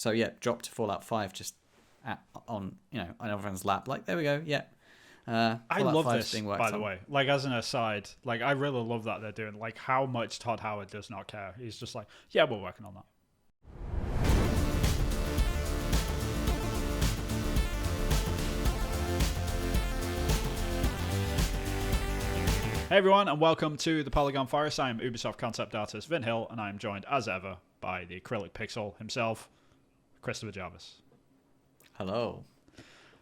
So yeah, dropped Fallout 5 just on everyone's lap. Like, there we go. Yeah. I Fallout love 5 's this, being worked by the on. way. Like, as an aside, like, I really love that they're doing, like, how much Todd Howard does not care. He's just like, yeah, we're working on that. Hey everyone, and welcome to the Polygon Forest. I am Ubisoft concept artist Vin Hill, and I am joined, as ever, by the acrylic pixel himself, Christopher Jarvis. Hello.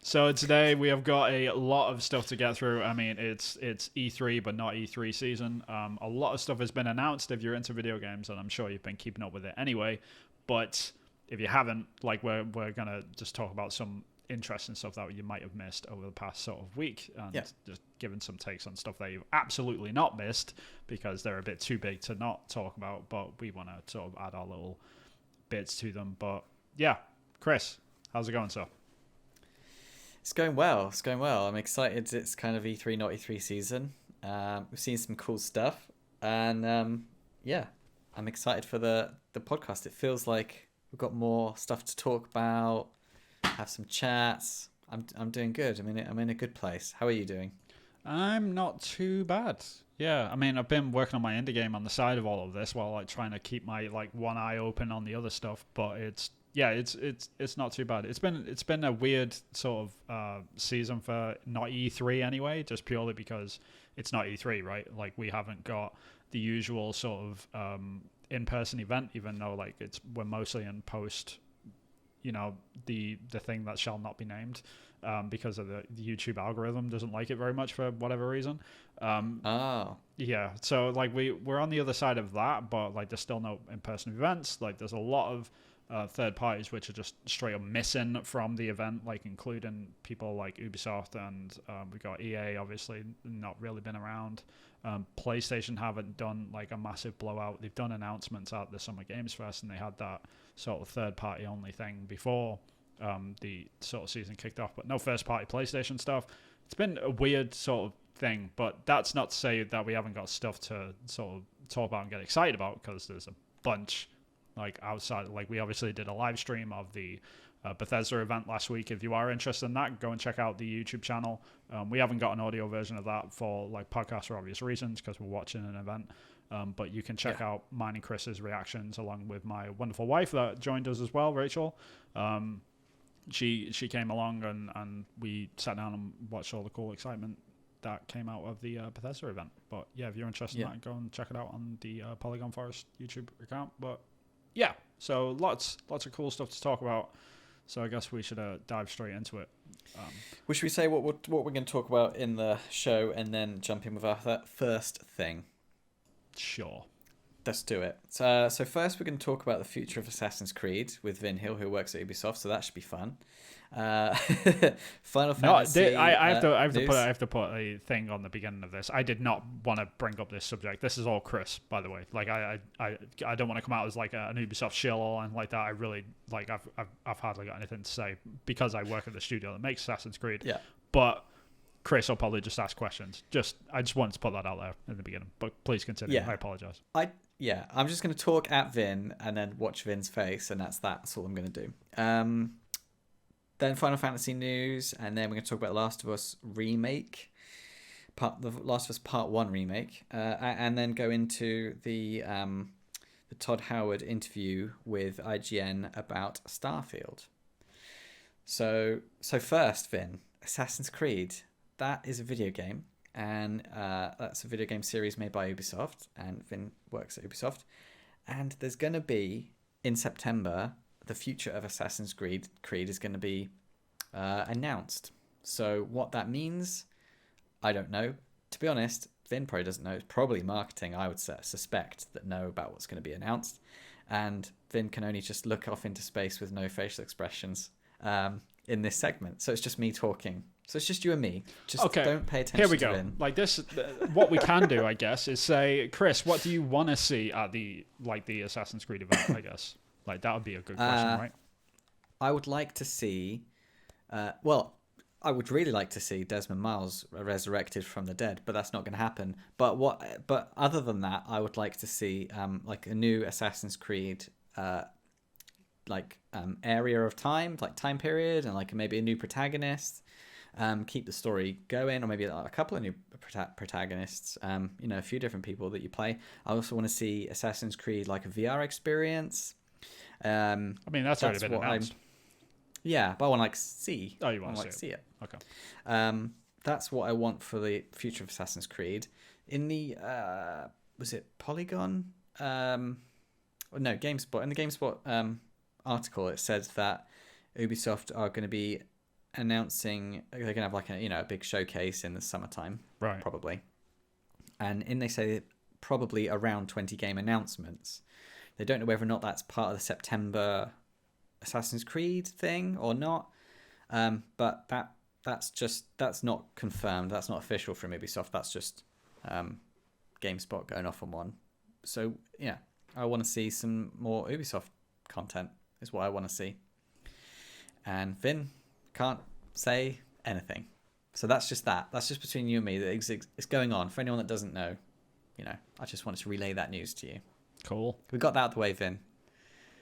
So today we have got a lot of stuff to get through. I mean, it's E3, but not E3 season. A lot of stuff has been announced if you're into video games, and I'm sure you've been keeping up with it anyway. But if you haven't, like, we're gonna just talk about some interesting stuff that you might have missed over the past sort of week, and just giving some takes on stuff that you've absolutely not missed because they're a bit too big to not talk about. But we want to sort of add our little bits to them. But yeah, Chris, how's it going, sir? It's going well. It's going well. I'm excited. It's kind of E3, not E3 season. We've seen some cool stuff, and yeah, I'm excited for the podcast. It feels like we've got more stuff to talk about. Have some chats. I'm doing good. I'm in a good place. How are you doing? I'm not too bad. Yeah, I mean, I've been working on my indie game on the side of all of this while like trying to keep my like one eye open on the other stuff. But it's not too bad. It's been a weird sort of season for not E3 anyway, just purely because it's not E3, right? Like we haven't got the usual sort of in-person event, even though like we're mostly in post. You know, the thing that shall not be named because of the YouTube algorithm doesn't like it very much for whatever reason. Yeah, so like we're on the other side of that, but like there's still no in-person events. Like there's a lot of third parties which are just straight up missing from the event, like including people like Ubisoft, and we got EA obviously not really been around. PlayStation haven't done like a massive blowout. They've done announcements at the Summer Games Fest, and they had that sort of third party only thing before the sort of season kicked off, but no first party PlayStation stuff. It's been a weird sort of thing, but that's not to say that we haven't got stuff to sort of talk about and get excited about, because there's a bunch like outside. Like we obviously did a live stream of the Bethesda event last week. If you are interested in that, go and check out the YouTube channel. We haven't got an audio version of that for like podcasts for obvious reasons, because we're watching an event. But you can check out mine and Chris's reactions along with my wonderful wife that joined us as well, Rachel. She came along and we sat down and watched all the cool excitement that came out of the Bethesda event. But yeah, if you're interested in that, go and check it out on the Polygon Forest YouTube account. But yeah, so lots of cool stuff to talk about. So I guess we should dive straight into it. Should we say what we're going to talk about in the show and then jump in with our first thing? Sure. Let's do it. So first we're going to talk about the future of Assassin's Creed with Vin Hill, who works at Ubisoft. So that should be fun. Final Fantasy. I have to put a thing on the beginning of this. I did not want to bring up this subject. This is all Chris, by the way. Like I don't want to come out as like an Ubisoft shill or anything like that. I really like I've hardly got anything to say because I work at the studio that makes Assassin's Creed. Yeah. But Chris will probably just ask questions. I just wanted to put that out there in the beginning. But please continue. Yeah. I apologize. I'm just going to talk at Vin and then watch Vin's face, and that's all I'm going to do. Then Final Fantasy news, and then we're going to talk about Last of Us Remake, the Last of Us Part 1 remake, and then go into the Todd Howard interview with IGN about Starfield. So first, Vin, Assassin's Creed, that is a video game, and that's a video game series made by Ubisoft, and Vin works at Ubisoft, and there's going to be, in September, the future of Assassin's Creed is going to be announced. So what that means, I don't know. To be honest, Vin probably doesn't know. It's probably marketing, I would suspect, that know about what's going to be announced. And Vin can only just look off into space with no facial expressions in this segment. So it's just me talking. So it's just you and me. Just don't pay attention. Here we to go. Vin. Like this, what we can do, I guess, is say, Chris, what do you want to see at the Assassin's Creed event? I guess like that would be a good question, right? I would like to see. I would really like to see Desmond Miles resurrected from the dead, but that's not going to happen. But other than that, I would like to see like a new Assassin's Creed area of time, like time period, and like maybe a new protagonist. Keep the story going, or maybe like a couple of new protagonists. A few different people that you play. I also want to see Assassin's Creed like a VR experience. I mean, that's already been announced. Yeah, but I want to like see. Oh, you want to see it? Okay. That's what I want for the future of Assassin's Creed. In the was it Polygon? No, GameSpot. In the GameSpot article, it said that Ubisoft are going to be announcing they're going to have like a big showcase in the summertime, right? Probably, and they say probably around 20 game announcements. They don't know whether or not that's part of the September Assassin's Creed thing or not, but that's not confirmed. That's not official from Ubisoft. That's just GameSpot going off on one. So yeah, I want to see some more Ubisoft content. Is what I want to see. And Vin can't say anything. So that's just that. That's just between you and me. It's going on. For anyone that doesn't know, I just wanted to relay that news to you. Cool. We got that out of the way, Vin.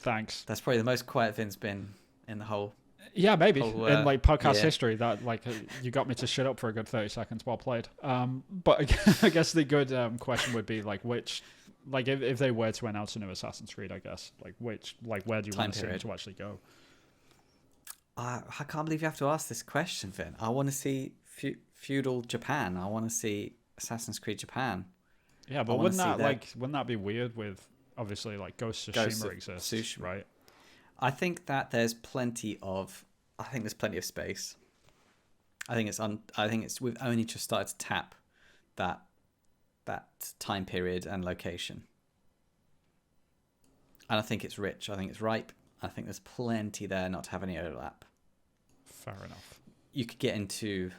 Thanks. That's probably the most quiet Vin's been in the whole. Yeah, maybe in like podcast history. That like you got me to shut up for a good 30 seconds. Well played. But I guess the good question would be like which, like if they were to announce a new Assassin's Creed, I guess where do you want to see it to actually go? I can't believe you have to ask this question, Vin. I want to see feudal Japan. I want to see Assassin's Creed Japan. Yeah, but wouldn't that be weird with obviously like Ghost of Tsushima exists, right? I think that there's plenty of space. I think we've only just started to tap that time period and location. And I think it's rich. I think it's ripe. I think there's plenty there not to have any overlap. Fair enough. You can get into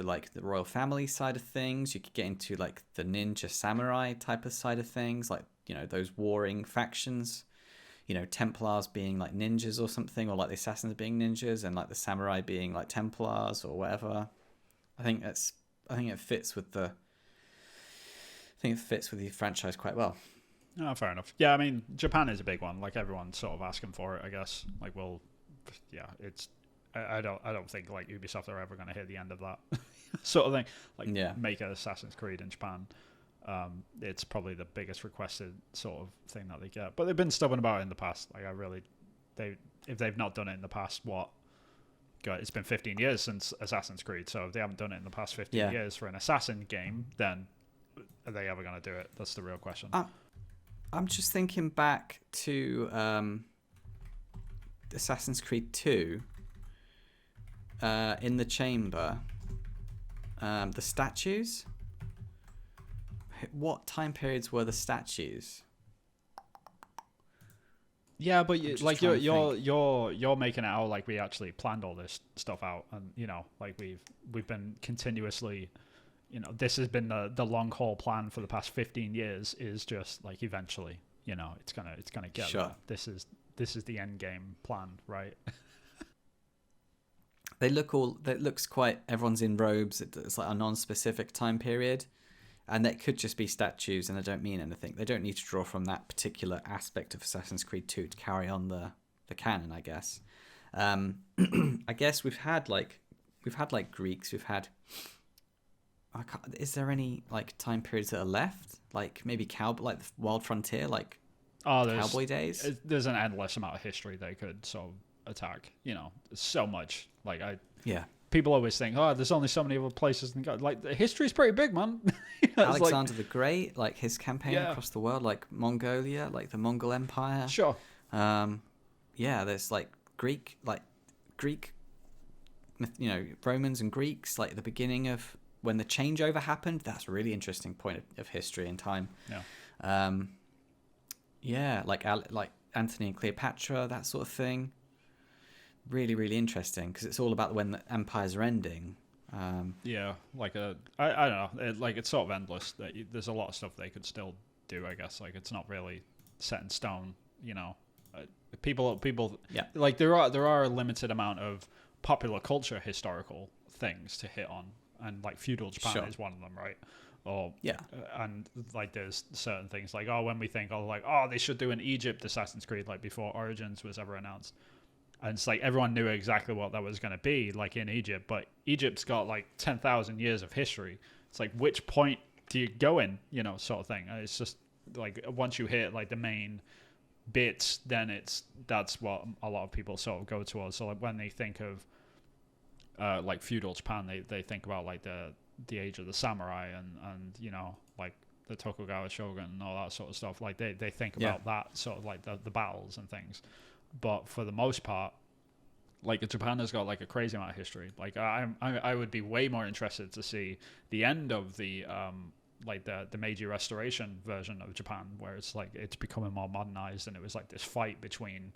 like the royal family side of things. You could get into like the ninja samurai type of side of things, like those warring factions. Templars being like ninjas or something, or like the assassins being ninjas, and like the samurai being like Templars or whatever. I think it fits with the franchise quite well. Oh, fair enough. Yeah, I mean, Japan is a big one. Like everyone's sort of asking for it, I guess. Like, it's. I don't think like Ubisoft are ever going to hit the end of that sort of thing. Like, make an Assassin's Creed in Japan. It's probably the biggest requested sort of thing that they get. But they've been stubborn about it in the past. Like, if they've not done it in the past, it's been 15 years since Assassin's Creed. So if they haven't done it in the past 15 years for an Assassin game, then are they ever going to do it? That's the real question. I'm just thinking back to Assassin's Creed 2 in the chamber. The statues. What time periods were the statues? Yeah, but you're making it out like we actually planned all this stuff out, and like we've been continuously, this has been the long haul plan for the past 15 years. Is just like eventually, it's gonna get there. This is the end game plan, right? That looks quite. Everyone's in robes. It's like a non-specific time period. And that could just be statues, and they don't mean anything. They don't need to draw from that particular aspect of Assassin's Creed 2 to carry on the canon, I guess. I guess we've had Greeks. We've had. Is there any like time periods that are left? Like maybe like the Wild Frontier, like cowboy days. There's an endless amount of history they could sort of attack. There's so much. People always think, there's only so many other places. Like, the history's pretty big, man. Alexander the Great, like his campaign across the world, like Mongolia, like the Mongol Empire. Sure. There's like Greek, Romans and Greeks, like the beginning of when the changeover happened. That's a really interesting point of history and time. Yeah. Like Antony and Cleopatra, that sort of thing. Really, really interesting because it's all about when the empires are ending. I don't know. It's sort of endless. There's a lot of stuff they could still do, I guess. Like, it's not really set in stone. People. Yeah. Like, there are a limited amount of popular culture historical things to hit on, and like feudal Japan is one of them, right? or Yeah. and like there's certain things like, oh, when we think, oh, like, oh, they should do an Egypt Assassin's Creed like before Origins was ever announced. And it's like everyone knew exactly what that was going to be, like in Egypt, but Egypt's got like 10,000 years of history. It's like, which point do you go in, sort of thing. And it's just like once you hit like the main bits, then that's what a lot of people sort of go towards. So like when they think of like feudal Japan, they think about like the age of the samurai and like the Tokugawa shogun and all that sort of stuff. Like they think about that sort of like the battles and things. But for the most part, like Japan has got like a crazy amount of history. Like I would be way more interested to see the end of the like the Meiji Restoration version of Japan, where it's like it's becoming more modernized, and it was like this fight between,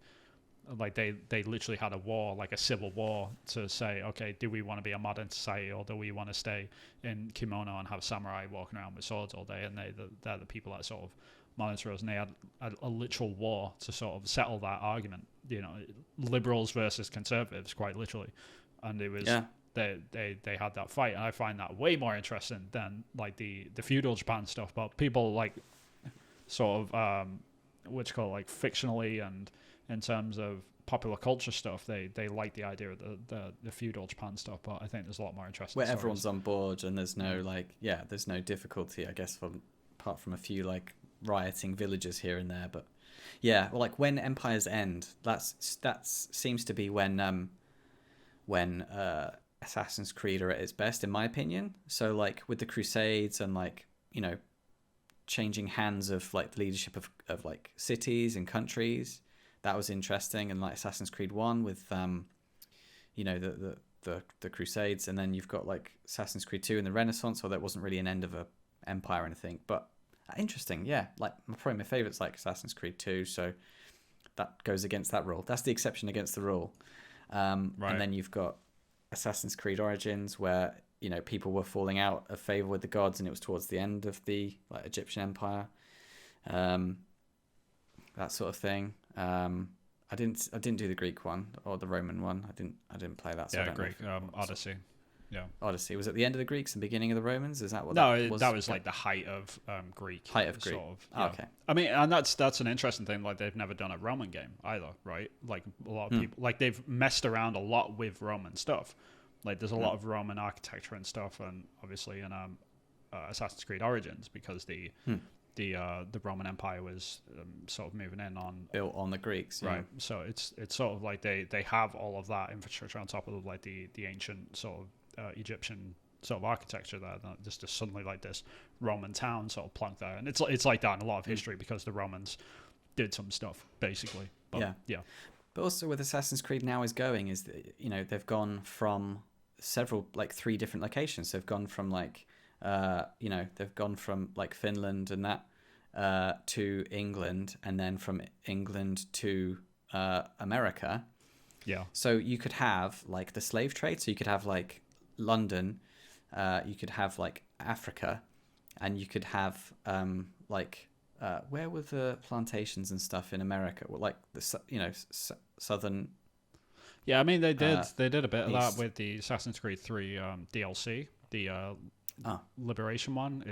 like they literally had a war, like a civil war, to say, okay, do we want to be a modern society or do we want to stay in kimono and have samurai walking around with swords all day? And they're the people that sort of monitor us, and they had a literal war to sort of settle that argument, liberals versus conservatives, quite literally. And it was they had that fight, and I find that way more interesting than like the feudal Japan stuff. But people like sort of what you call it, like fictionally and in terms of popular culture stuff, they like the idea of the feudal Japan stuff. But I think there's a lot more interesting where stories. Everyone's on board, and there's no there's no difficulty, I guess, apart from a few like rioting villages here and there. But yeah, well, like when empires end, that seems to be when Assassin's Creed are at its best, in my opinion. So like with the Crusades and like changing hands of like the leadership of like cities and countries, that was interesting. And like Assassin's Creed 1 with the Crusades, and then you've got like Assassin's Creed 2 and the Renaissance, although it wasn't really an end of a empire or anything, but interesting. Yeah, like probably my favorite's like Assassin's Creed 2, so that goes against that rule. That's the exception against the rule. Right. And then you've got Assassin's Creed Origins, where people were falling out of favor with the gods, and it was towards the end of the like Egyptian Empire, that sort of thing. I didn't do the Greek one or the Roman one. I didn't play that. So Greek Odyssey. Yeah, Odyssey was at the end of the Greeks and beginning of the Romans. Is that what? No, that was like the height of Greek. Height of Greek. Sort of, yeah. Okay. I mean, and that's an interesting thing. Like they've never done a Roman game either, right? Like a lot of people, like they've messed around a lot with Roman stuff. Like there's a lot of Roman architecture and stuff, and obviously in Assassin's Creed Origins, because the Roman Empire was sort of moving in on built on the Greeks, right? So it's sort of like they have all of that infrastructure on top of like the ancient sort of Egyptian sort of architecture there. Just suddenly like this Roman town sort of plunked there, and it's like that in a lot of history because the Romans did some stuff basically. But, yeah. But also with Assassin's Creed now is that they've gone from several like 3 different locations. They've gone from like they've gone from like Finland and that to England, and then from England to America. Yeah. So you could have like the slave trade. So you could have like London, you could have like Africa, and you could have where were the plantations and stuff in America? Well, like the southern. Yeah, I mean they did a bit of that with the Assassin's Creed 3 DLC, the Liberation one.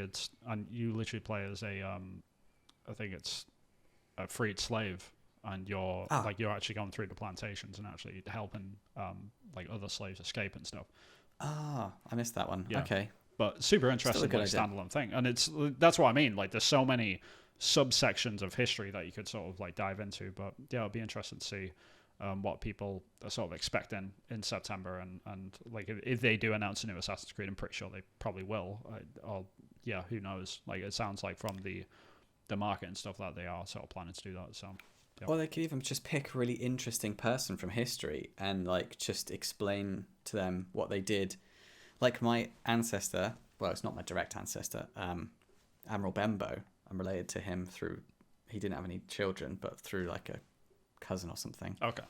And you literally play as a I think it's a freed slave, and you're actually going through the plantations and actually helping like other slaves escape and stuff. I missed that one. Yeah. Okay. But super interesting like standalone thing. And that's what I mean. Like there's so many subsections of history that you could sort of like dive into. But yeah, it'll be interesting to see what people are sort of expecting in September. And like if they do announce a new Assassin's Creed, I'm pretty sure they probably will. Who knows? Like it sounds like from the market and stuff that they are sort of planning to do that. So. Yep. Or they could even just pick a really interesting person from history and like just explain to them what they did. Like my ancestor, well, it's not my direct ancestor, Admiral Bembo. I'm related to him through, he didn't have any children, but through like a cousin or something. Okay.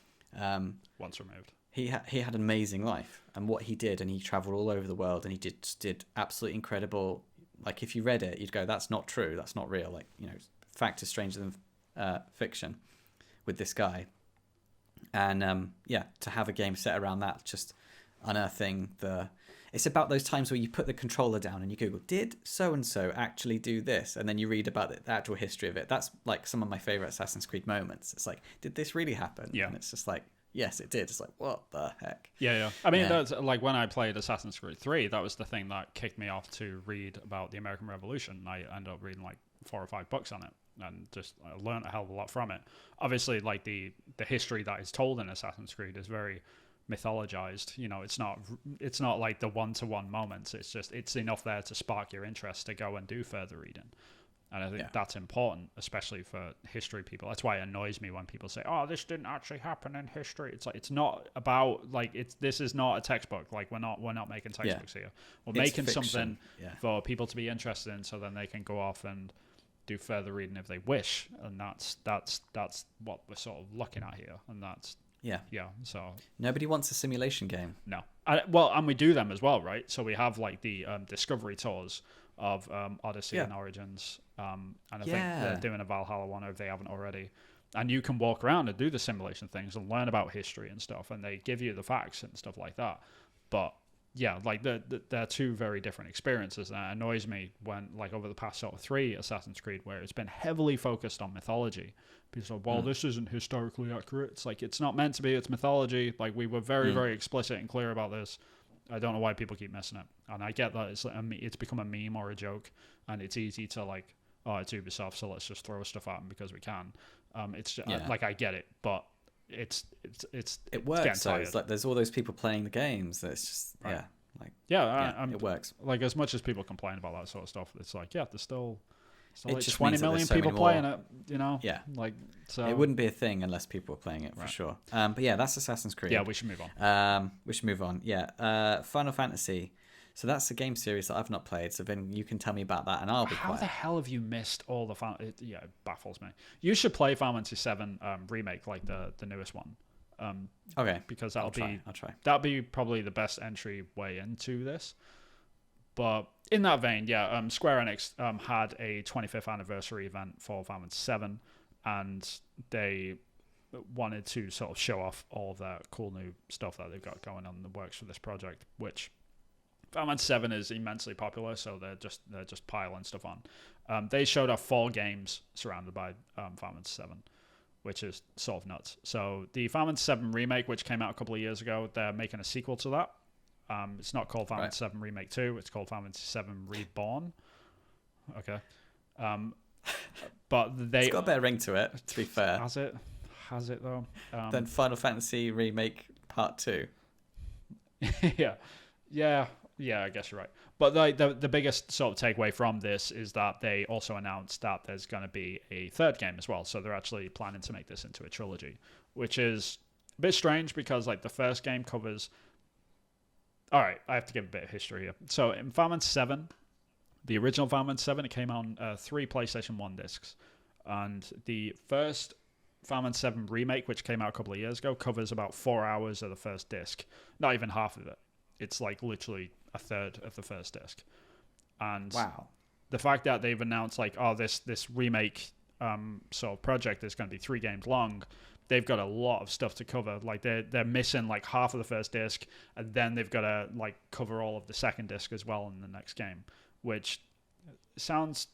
Once removed. He had an amazing life, and what he did, and he traveled all over the world, and he did absolutely incredible. Like if you read it, you'd go, that's not true, that's not real. Like, fact is stranger than fiction with this guy. And to have a game set around that, just unearthing it's about those times where you put the controller down and you Google, did so and so actually do this, and then you read about the actual history of it. That's like some of my favorite Assassin's Creed moments. It's like, did this really happen? Yeah. And it's just like, yes, it did. It's like, what the heck? Yeah. I mean, that's like when I played Assassin's Creed 3, that was the thing that kicked me off to read about the American Revolution. I ended up reading like 4 or 5 books on it, and just learned a hell of a lot from it. Obviously, like the history that is told in Assassin's Creed is very mythologized. You know, it's not like the one-to-one moments. It's enough there to spark your interest to go and do further reading. And I think that's important, especially for history people. That's why it annoys me when people say, "Oh, this didn't actually happen in history." It's like, it's not about like this is not a textbook. Like we're not making textbooks here. We're making fiction. something for people to be interested in, so then they can go off and do further reading if they wish. And that's what we're sort of looking at here. And that's so nobody wants a simulation game. No. And we do them as well, right? So we have like the discovery tours of Odyssey and Origins, and I think they're doing a Valhalla one if they haven't already. And you can walk around and do the simulation things and learn about history and stuff, and they give you the facts and stuff like that. But yeah, like they're two very different experiences, and it annoys me when, like, over the past sort of 3 Assassin's Creed, where it's been heavily focused on mythology, people say, well, this isn't historically accurate. It's like, it's not meant to be, it's mythology. Like, we were very, very explicit and clear about this. I don't know why people keep missing it. And I get that it's become a meme or a joke, and it's easy to like, oh, it's Ubisoft, so let's just throw stuff at them because we can. It's just, like, I get it, but it works. So it's like there's all those people playing the games. It's just it works. Like, as much as people complain about that sort of stuff, it's like, there's still it like just 20 million people playing it, you know? Yeah. Like, so it wouldn't be a thing unless people were playing it for sure. But yeah, that's Assassin's Creed. Yeah, we should move on. Yeah. Final Fantasy. So that's a game series that I've not played. So then you can tell me about that, and I'll be quiet. How the hell have you missed all the it baffles me. You should play Final Fantasy 7 Remake, like the newest one. Okay. Because I'll try. That'll be probably the best entry way into this. But in that vein, Square Enix had a 25th anniversary event for Final Fantasy 7, and they wanted to sort of show off all of that cool new stuff that they've got going on in the works for this project, which Final Fantasy 7 is immensely popular, so they're just piling stuff on. They showed off 4 games surrounded by Final Fantasy 7, which is sort of nuts. So the Final Fantasy 7 Remake, which came out a couple of years ago, they're making a sequel to that. It's not called Final Fantasy 7 Remake 2. It's called Final Fantasy 7 Reborn. Okay. But it's got a better ring to it, to be fair. Has it though? Then Final Fantasy Remake Part 2. Yeah, I guess you're right. But the biggest sort of takeaway from this is that they also announced that there's going to be a 3rd game as well. So they're actually planning to make this into a trilogy, which is a bit strange because, like, the first game covers... All right, I have to give a bit of history here. So in Final Fantasy 7, the original Final Fantasy 7, it came on 3 PlayStation 1 discs. And the first Final Fantasy 7 Remake, which came out a couple of years ago, covers about 4 hours of the first disc. Not even half of it. It's like literally a third of the first disc. And wow, the fact that they've announced, like, oh, this remake sort of project is going to be 3 games long, they've got a lot of stuff to cover. Like, they're missing like half of the first disc, and then they've got to like cover all of the second disc as well in the next game, which sounds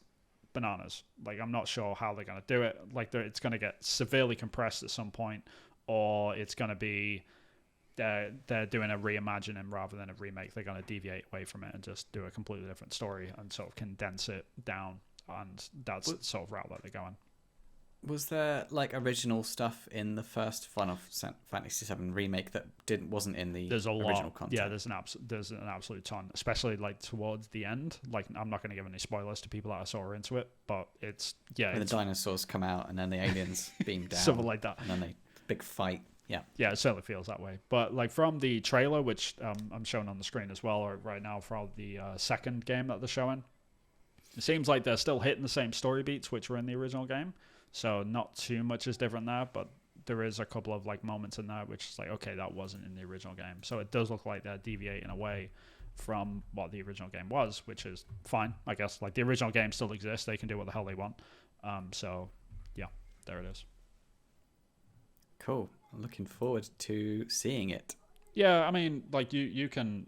bananas. Like, I'm not sure how they're going to do it. Like, it's going to get severely compressed at some point, or it's going to be they're doing a reimagining rather than a remake. They're going to deviate away from it and just do a completely different story and sort of condense it down, and that's the sort of route that they're going. Was there like original stuff in the first Final Fantasy VII Remake that wasn't in the original content? Yeah, there's an absolute ton, especially like towards the end. Like, I'm not going to give any spoilers to people that I saw into it, but it's when the dinosaurs come out and then the aliens beam down, something like that, and then they big fight. Yeah, it certainly feels that way. But like, from the trailer, which I'm showing on the screen as well right now for the second game that they're showing, it seems like they're still hitting the same story beats which were in the original game. So not too much is different there, but there is a couple of like moments in there which is like, okay, that wasn't in the original game. So it does look like they're deviating away from what the original game was, which is fine, I guess. Like, the original game still exists. They can do what the hell they want. So yeah, there it is. Cool. I'm looking forward to seeing it. Yeah, I mean, like you can.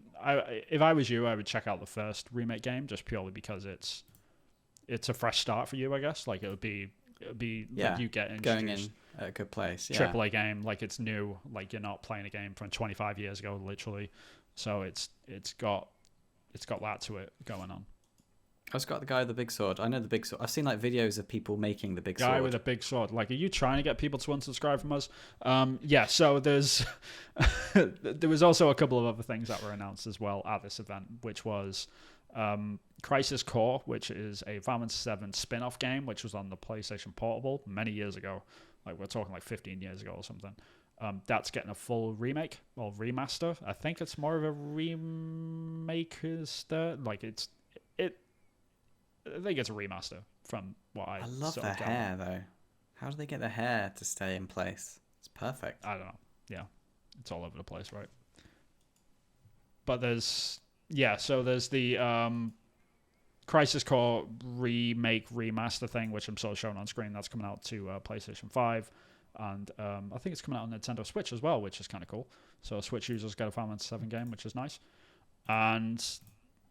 If I was you, I would check out the first Remake game just purely because it's a fresh start for you, I guess. Like it would be like you get going introduced in at a good place. Yeah. AAA game, like it's new, like you're not playing a game from 25 years ago, literally. So it's got that to it going on. Oh, it's got the guy with the big sword. I know the big sword. I've seen like videos of people making the big sword. Guy with a big sword. Like, are you trying to get people to unsubscribe from us? Yeah. So there's there was also a couple of other things that were announced as well at this event, which was Crisis Core, which is a Final Fantasy 7 spin-off game, which was on the PlayStation Portable many years ago. Like we're talking like 15 years ago or something. That's getting a full remake or remaster. I think it's more of a remake. Like I think it's a remaster from what I love their hair though. How do they get their hair to stay in place? It's perfect. I don't know. Yeah, it's all over the place, right? But there's the Crisis Core remake remaster thing, which I'm sort of showing on screen. That's coming out to PlayStation 5, and I think it's coming out on Nintendo Switch as well, which is kind of cool. So Switch users get a Final Fantasy 7 game, which is nice. And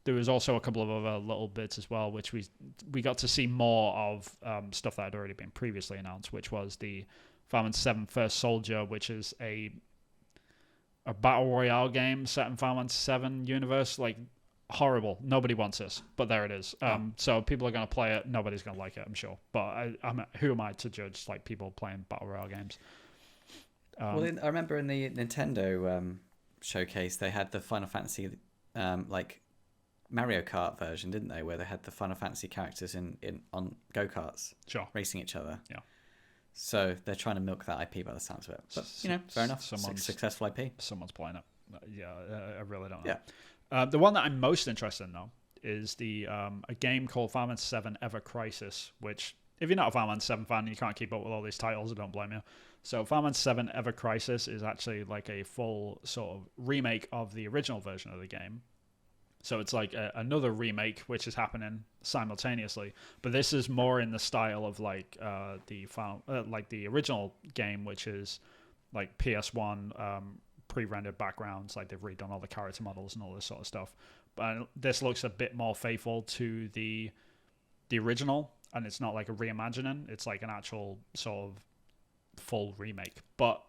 there was also a couple of other little bits as well, which we got to see more of stuff that had already been previously announced, which was the Final Fantasy 7 First Soldier, which is a battle royale game set in Final Fantasy 7 universe. Like, horrible. Nobody wants this, but there it is. So people are going to play it. Nobody's going to like it, I'm sure. But who am I to judge like people playing battle royale games? Well, I remember in the Nintendo showcase, they had the Final Fantasy like Mario Kart version, didn't they? Where they had the Final Fantasy characters on go-karts, sure, racing each other. Yeah. So they're trying to milk that IP by the sounds of it. But fair enough. Successful IP. Someone's playing it. Yeah, I really don't know. Yeah. The one that I'm most interested in though is the a game called Final Fantasy 7 Ever Crisis, which if you're not a Final Fantasy 7 fan and you can't keep up with all these titles, I don't blame you. So Final Fantasy 7 Ever Crisis is actually like a full sort of remake of the original version of the game. So it's like another remake, which is happening simultaneously. But this is more in the style of like the original game, which is like PS1 pre-rendered backgrounds. Like they've redone all the character models and all this sort of stuff. But this looks a bit more faithful to the original, and it's not like a reimagining. It's like an actual sort of full remake. But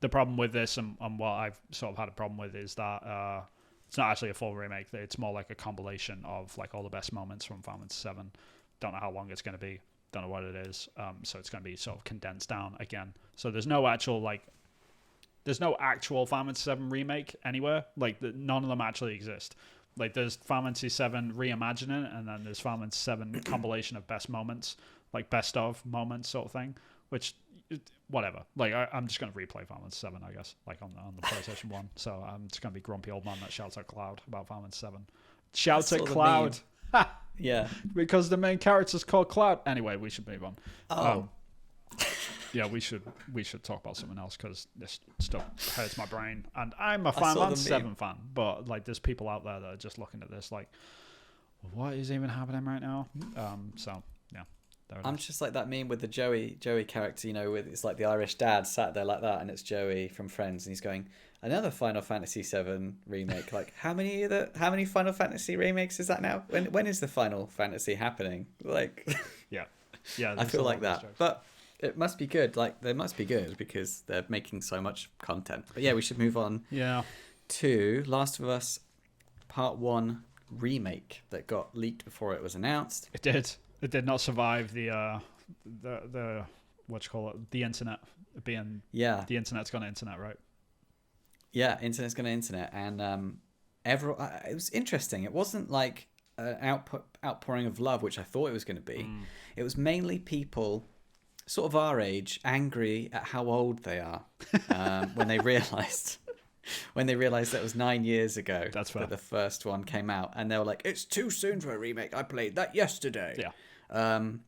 the problem with this, and what I've sort of had a problem with, is that it's not actually a full remake. It's more like a compilation of like all the best moments from Final Fantasy 7. Don't know how long it's going to be. Don't know what it is. So it's going to be sort of condensed down again. So there's no actual Final Fantasy 7 remake anywhere. Like none of them actually exist. Like there's Final Fantasy 7 reimagining, and then there's Final Fantasy 7 compilation of best moments, like best of moments sort of thing. Which, whatever. Like I'm just going to replay Final Fantasy 7, I guess, like on the PlayStation 1. So I'm just going to be grumpy old man that shouts at Cloud about Final Fantasy 7. Shouts at Cloud. Yeah. Because the main character's called Cloud. Anyway, we should move on. Oh. Yeah, we should talk about something else because this stuff hurts my brain. And I'm a Final Fantasy 7 fan, but like there's people out there that are just looking at this like, what is even happening right now? So yeah. I'm just like that meme with the Joey character, with it's like the Irish dad sat there like that, and it's Joey from Friends, and he's going, another Final Fantasy 7 remake. Like how many Final Fantasy remakes is that now? When is the Final Fantasy happening? Like yeah, I feel like that, but it must be good. Like they must be good because they're making so much content. But yeah, we should move on. Yeah. To Last of Us Part 1 remake that got leaked before it was announced. It did. It did not survive the what you call it, the internet being. Yeah. The internet's gone to internet, right? Yeah, internet's gone to internet, and it was interesting. It wasn't like an outpouring of love, which I thought it was going to be. It was mainly people sort of our age angry at how old they are when they realized that it was 9 years ago that the first one came out, and they were like, it's too soon for a remake, I played that yesterday. And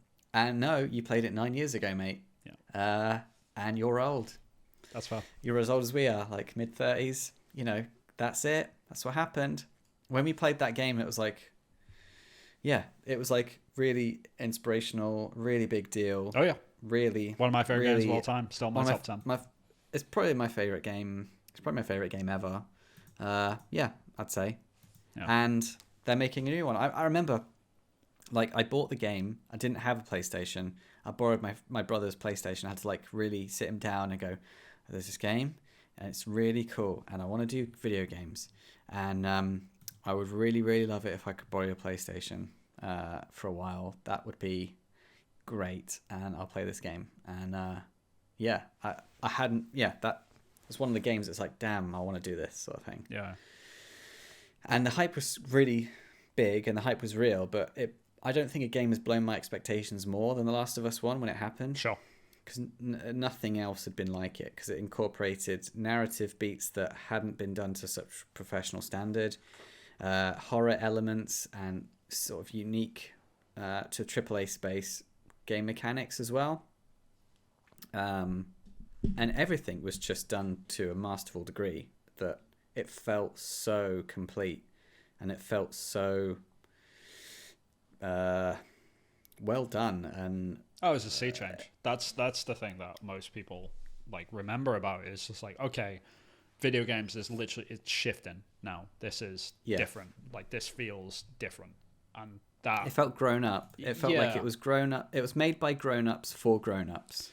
no, you played it 9 years ago, mate. And you're old. That's fair. You're as old as we are, like mid-30s. That's it. That's what happened. When we played that game, it was like really inspirational, really big deal. Oh yeah. Really, one of my favorite games of all time. Still my top 10. It's probably my favorite game. It's probably my favorite game ever. Yeah, I'd say. Yeah. And they're making a new one. I remember, like, I bought the game. I didn't have a PlayStation. I borrowed my brother's PlayStation. I had to, like, really sit him down and go, there's this game, and it's really cool, and I want to do video games. And I would really, really love it if I could borrow your PlayStation for a while. That would be great, and I'll play this game. And I hadn't. Yeah, that was one of the games that's like, damn, I want to do this sort of thing. Yeah. And the hype was really big, and the hype was real. But I don't think a game has blown my expectations more than The Last of Us 1 when it happened. Sure. Because nothing else had been like it. Because it incorporated narrative beats that hadn't been done to such professional standard, horror elements, and sort of unique to AAA space game mechanics as well. And everything was just done to a masterful degree that it felt so complete, and it felt so well done. And it was a sea change. That's the thing that most people like remember about it. It's just like, okay, video games is literally, it's shifting now. This is different. Like, this feels different, and that it felt grown up. It felt like it was grown up. It was made by grown-ups for grown-ups.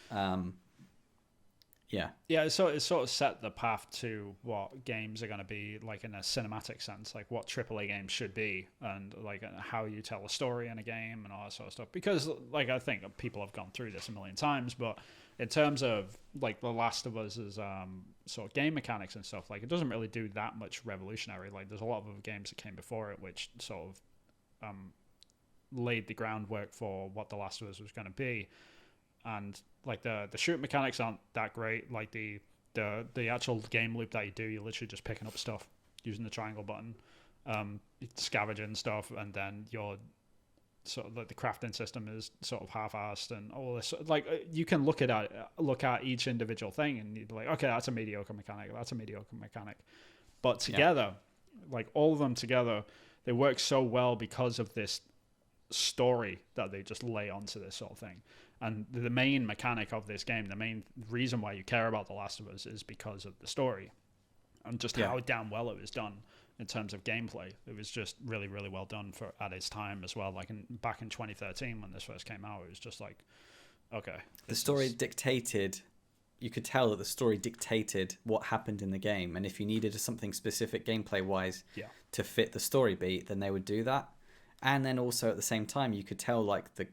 It sort of set the path to what games are going to be like in a cinematic sense, like what AAA games should be, and like how you tell a story in a game and all that sort of stuff. Because like, I think people have gone through this a million times, but in terms of like The Last of Us's sort of game mechanics and stuff, like, it doesn't really do that much revolutionary. Like, there's a lot of other games that came before it which sort of laid the groundwork for what The Last of Us was going to be. And like the shoot mechanics aren't that great. Like the actual game loop that you do, you're literally just picking up stuff using the triangle button, scavenging stuff, and then your sort of like the crafting system is sort of half-assed and all this. Like, you can look at each individual thing and you'd be like, okay, that's a mediocre mechanic, that's a mediocre mechanic. But together, like all of them together, they work so well because of this story that they just lay onto this sort of thing. And the main mechanic of this game, the main reason why you care about The Last of Us, is because of the story and just how damn well it was done in terms of gameplay. It was just really, really well done at its time as well. Like back in 2013 when this first came out, it was just like, okay. The story dictated, you could tell that the story dictated what happened in the game. And if you needed something specific gameplay-wise to fit the story beat, then they would do that. And then also at the same time, you could tell like the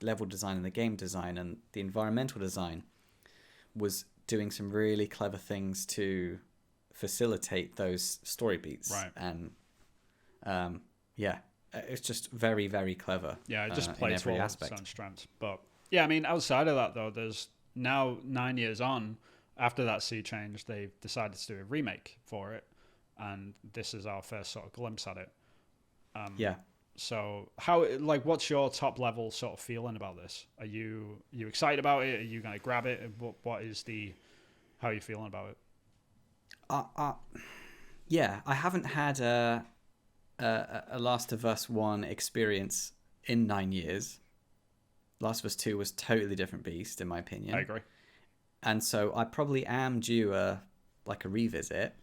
level design and the game design and the environmental design was doing some really clever things to facilitate those story beats. Right. And it's just very, very clever. Yeah, it just plays every well aspect. its own strengths. But yeah, I mean, outside of that though, there's now 9 years on after that sea change, they've decided to do a remake for it, and this is our first sort of glimpse at it. So what's your top level sort of feeling about this? Are you excited about it? Are you going to grab it? How are you feeling about it? I haven't had a Last of Us 1 experience in 9 years. Last of Us 2 was totally different beast, in my opinion. I agree. And so I probably am due a revisit.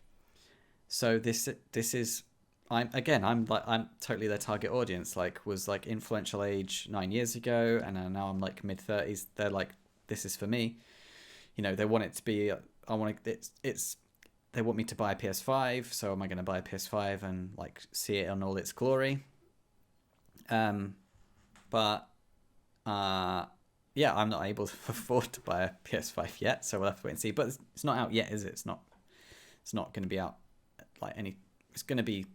So this is, I'm totally their target audience. Like, was like influential age 9 years ago, and now I'm like mid-30s. They're like, this is for me. You know, they want it to be. They want me to buy a PS5. So am I going to buy a PS5 and like see it in all its glory? I'm not able to afford to buy a PS5 yet, so we'll have to wait and see. But it's not out yet, is it? It's not going to be out like any. It's going to be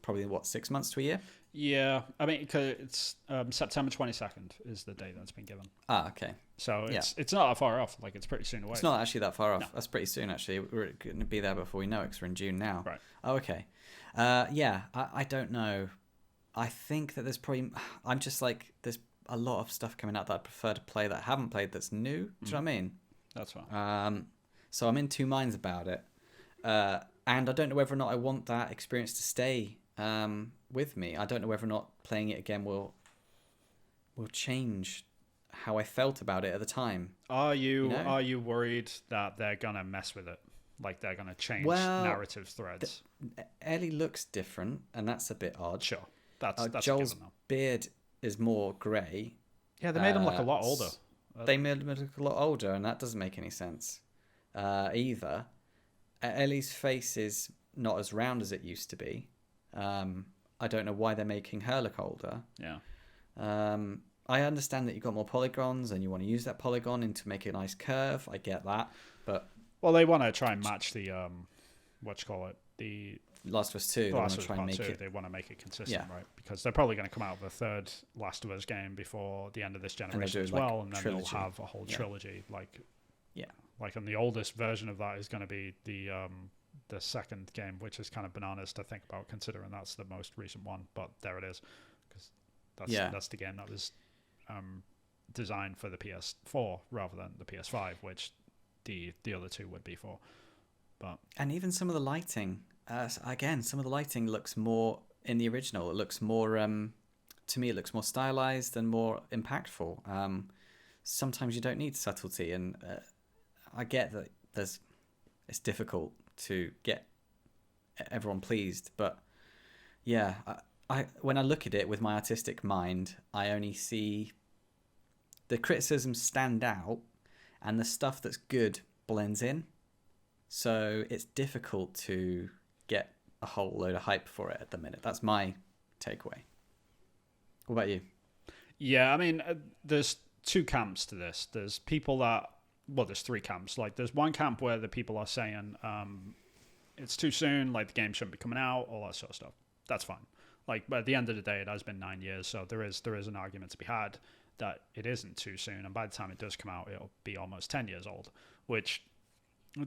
probably 6 months to a year. Yeah, I mean, cause it's September 22nd is the date that's been given. Okay. So it's not that far off. Like, it's pretty soon away. It's not actually that far off. No. That's pretty soon, actually. We're going to be there before we know it, because we're in June now. Right. Oh, okay. I don't know. I think that there's probably... I'm just like, there's a lot of stuff coming out that I'd prefer to play that I haven't played that's new. Do you know what I mean? That's fine. So I'm in two minds about it. And I don't know whether or not I want that experience to stay with me. I don't know whether or not playing it again will change how I felt about it at the time. Are you worried that they're gonna mess with it? Like they're going to change Well, narrative threads. Ellie looks different, and that's a bit odd. Sure, that's Joel's given, though. beard is more grey. Yeah, they made him look a lot older. They made him look a lot older, and that doesn't make any sense either. Ellie's face is not as round as it used to be. I don't know why they're making her look older. Yeah. I understand that you've got more polygons and you want to use that polygon into make a nice curve. I get that, but they want to try and match the the Last of Us 2. They want to try and make it. They want to make it consistent, right? Because they're probably going to come out with a third Last of Us game before the end of this generation as well, and then they'll have a whole trilogy. Like, and the oldest version of that is going to be the second game, which is kind of bananas to think about, considering that's the most recent one. But there it is, because that's the game that was designed for the PS4 rather than the PS5, which the other two would be for. And even some of the lighting, again, some of the lighting looks more in the original. It looks more, to me, it looks more stylized and more impactful. Sometimes you don't need subtlety, and I get that it's difficult to get everyone pleased, but yeah, I when I look at it with my artistic mind, I only see the criticisms stand out, and the stuff that's good blends in. So it's difficult to get a whole load of hype for it at the minute. That's my takeaway. What about you? Yeah, I mean, there's two camps to this. There's people that, there's three camps. Like, there's one camp where the people are saying it's too soon, like the game shouldn't be coming out, all that sort of stuff. That's fine. Like, but at the end of the day, it has been 9 years, so there is an argument to be had that it isn't too soon, and by the time it does come out, it'll be almost 10 years old, which,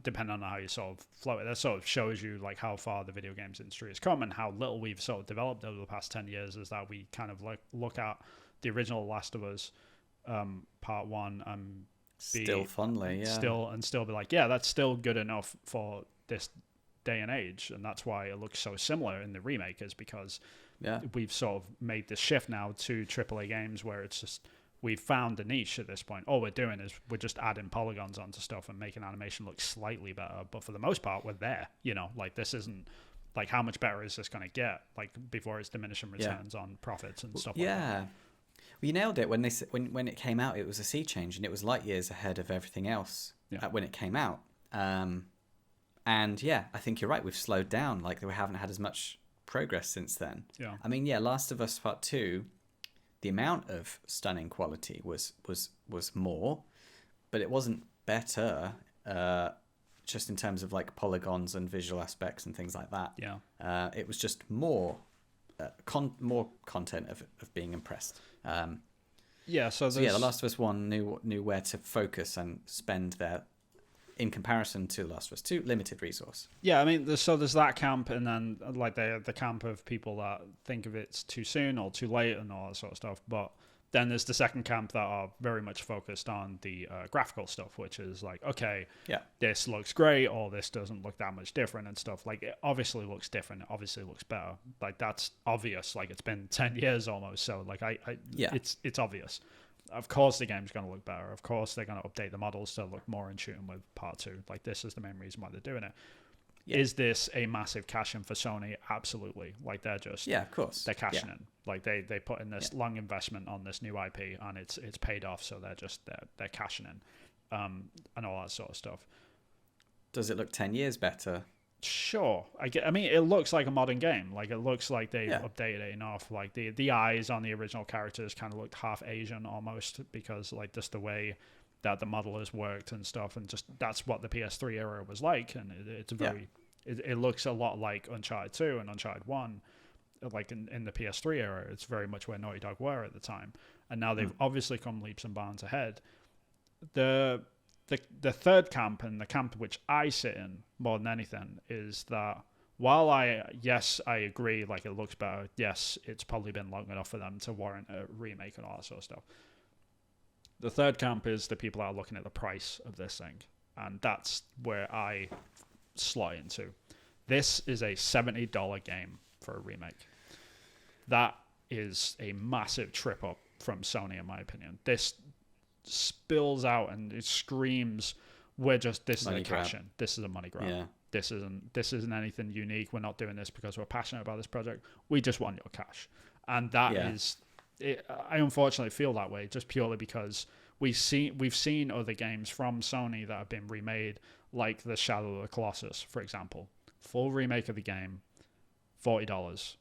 depending on how you sort of float it, that sort of shows you like how far the video games industry has come and how little we've sort of developed over the past 10 years. Is that we kind of like look at the original Last of Us part 1 and still fondly, still be like, yeah, that's still good enough for this day and age, and that's why it looks so similar in the remake, is because we've sort of made this shift now to AAA games where it's just, we've found a niche at this point. All we're doing is we're just adding polygons onto stuff and making animation look slightly better. But for the most part, we're there. Like, this isn't, like, how much better is this going to get? Like, before it's diminishing returns on profits and stuff like that. Yeah. Well, you nailed it. When it came out, it was a sea change, and it was light years ahead of everything else when it came out. And yeah, I think you're right. We've slowed down. Like, we haven't had as much progress since then. Yeah. I mean, Last of Us Part 2, the amount of stunning quality was more, but it wasn't better, just in terms of like polygons and visual aspects and things like that. Yeah. It was just more content of being impressed. So The Last of Us 1 knew where to focus and spend their, in comparison to Last of Us 2, limited resource. Yeah, I mean, there's that camp, and then like the camp of people that think of it's too soon or too late and all that sort of stuff. But then there's the second camp that are very much focused on the graphical stuff, which is like, okay, this looks great, or this doesn't look that much different and stuff. Like, it obviously looks different, it obviously looks better. Like, that's obvious. Like, it's been 10 years almost, so like it's obvious. Of course the game's going to look better. Of course they're going to update the models to look more in tune with part 2. Like, this is the main reason why they're doing it. Yeah. Is this a massive cash in for Sony? Absolutely. Like, they're just... Yeah, of course. They're cashing in. Like, they put in this long investment on this new IP, and it's paid off, so they're cashing in. And all that sort of stuff. Does it look 10 years better? Sure. I mean, it looks like a modern game. Like, it looks like they've updated it enough. Like, the eyes on the original characters kind of looked half Asian almost, because like just the way that the model has worked and stuff, and just that's what the PS3 era was like. And it's very it looks a lot like Uncharted 2 and Uncharted 1. Like in the PS3 era, it's very much where Naughty Dog were at the time, and now they've obviously come leaps and bounds ahead. The third camp, and the camp which I sit in more than anything, is that while I agree, like, it looks better, yes, it's probably been long enough for them to warrant a remake and all that sort of stuff. The third camp is the people that are looking at the price of this thing, and that's where I slot into. This is a $70 game for a remake. That is a massive trip up from Sony, in my opinion. This spills out and it screams this is Money a cash grab. in. This is a money grab. Yeah. This isn't anything unique. We're not doing this because we're passionate about this project. We just want your cash. And that is it. I unfortunately feel that way just purely because we've seen other games from Sony that have been remade, like the Shadow of the Colossus, for example. Full remake of the game, $40.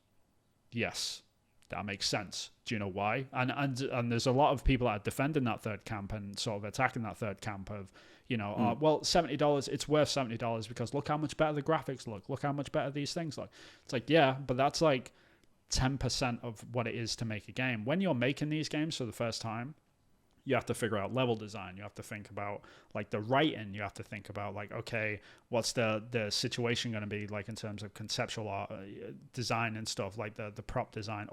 Yes, that makes sense. Do you know why? And there's a lot of people that are defending that third camp and sort of attacking that third camp of, well, $70, it's worth $70 because look how much better the graphics look. Look how much better these things look. It's like, yeah, but that's like 10% of what it is to make a game. When you're making these games for the first time, you have to figure out level design. You have to think about like the writing. You have to think about like, okay, what's the situation going to be like in terms of conceptual art, design and stuff, like the prop design.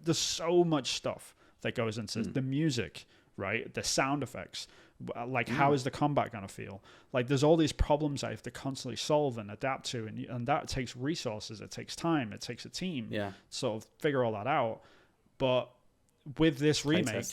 There's so much stuff that goes into the music, right? The sound effects, like how is the combat going to feel? Like there's all these problems I have to constantly solve and adapt to, and that takes resources. It takes time. It takes a team. Yeah. Sort of figure all that out. But with this remake,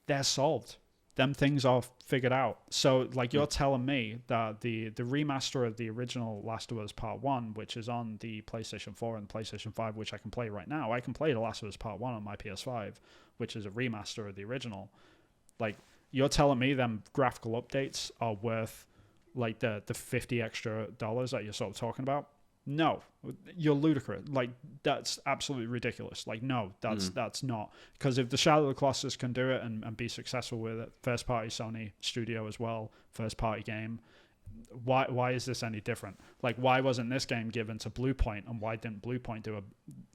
they're solved. Them things are figured out. So like you're telling me that the remaster of the original Last of Us Part 1, which is on the PlayStation 4 and PlayStation 5, which I can play right now. I can play The Last of Us Part 1 on my PS5, which is a remaster of the original. Like you're telling me them graphical updates are worth like the $50 extra that you're sort of talking about? No, you're ludicrous. Like that's absolutely ridiculous. Like no, that's not, because if the Shadow of the Colossus can do it and be successful with it, first party Sony studio as well, first party game, why is this any different? Like why wasn't this game given to Bluepoint, and why didn't Bluepoint do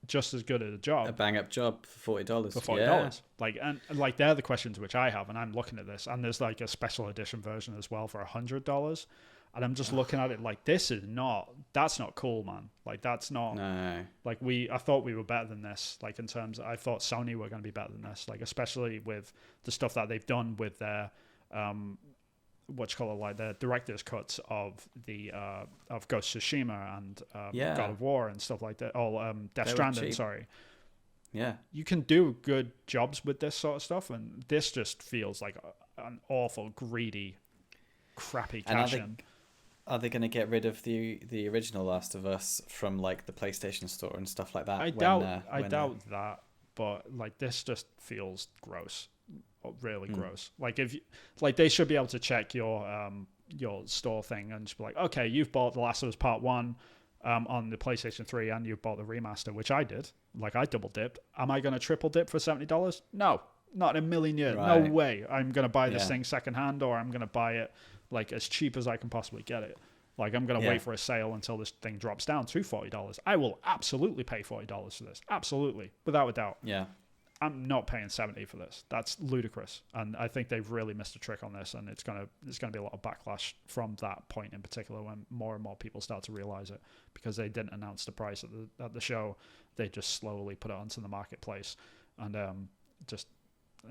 just as good a job? A bang up job for $40. For $40. Like they're the questions which I have, and I'm looking at this, and there's like a special edition version as well for $100. And I'm just looking at it like, that's not cool, man. Like, that's not, like I thought we were better than this. Like, in terms I thought Sony were going to be better than this. Like, especially with the stuff that they've done with their, like their director's cuts of of Ghost of Tsushima and God of War and stuff like that. Death Stranding, sorry. Yeah. You can do good jobs with this sort of stuff, and this just feels like an awful, greedy, crappy cash in. Are they going to get rid of the original Last of Us from like the PlayStation Store and stuff like that? I doubt that, but like this just feels gross, really gross. Like they should be able to check your store thing and just be like, okay, you've bought The Last of Us Part 1 on the PlayStation 3 and you've bought the remaster, which I did. Like I double dipped. Am I going to triple dip for $70? No, not in a million years. Right. No way. I'm going to buy this thing secondhand, or I'm going to buy it like as cheap as I can possibly get it. Like I'm going to wait for a sale until this thing drops down to $40. I will absolutely pay $40 for this. Absolutely. Without a doubt. Yeah. I'm not paying $70 for this. That's ludicrous. And I think they've really missed a trick on this, and it's going to be a lot of backlash from that point in particular when more and more people start to realize it, because they didn't announce the price at the show. They just slowly put it onto the marketplace, and just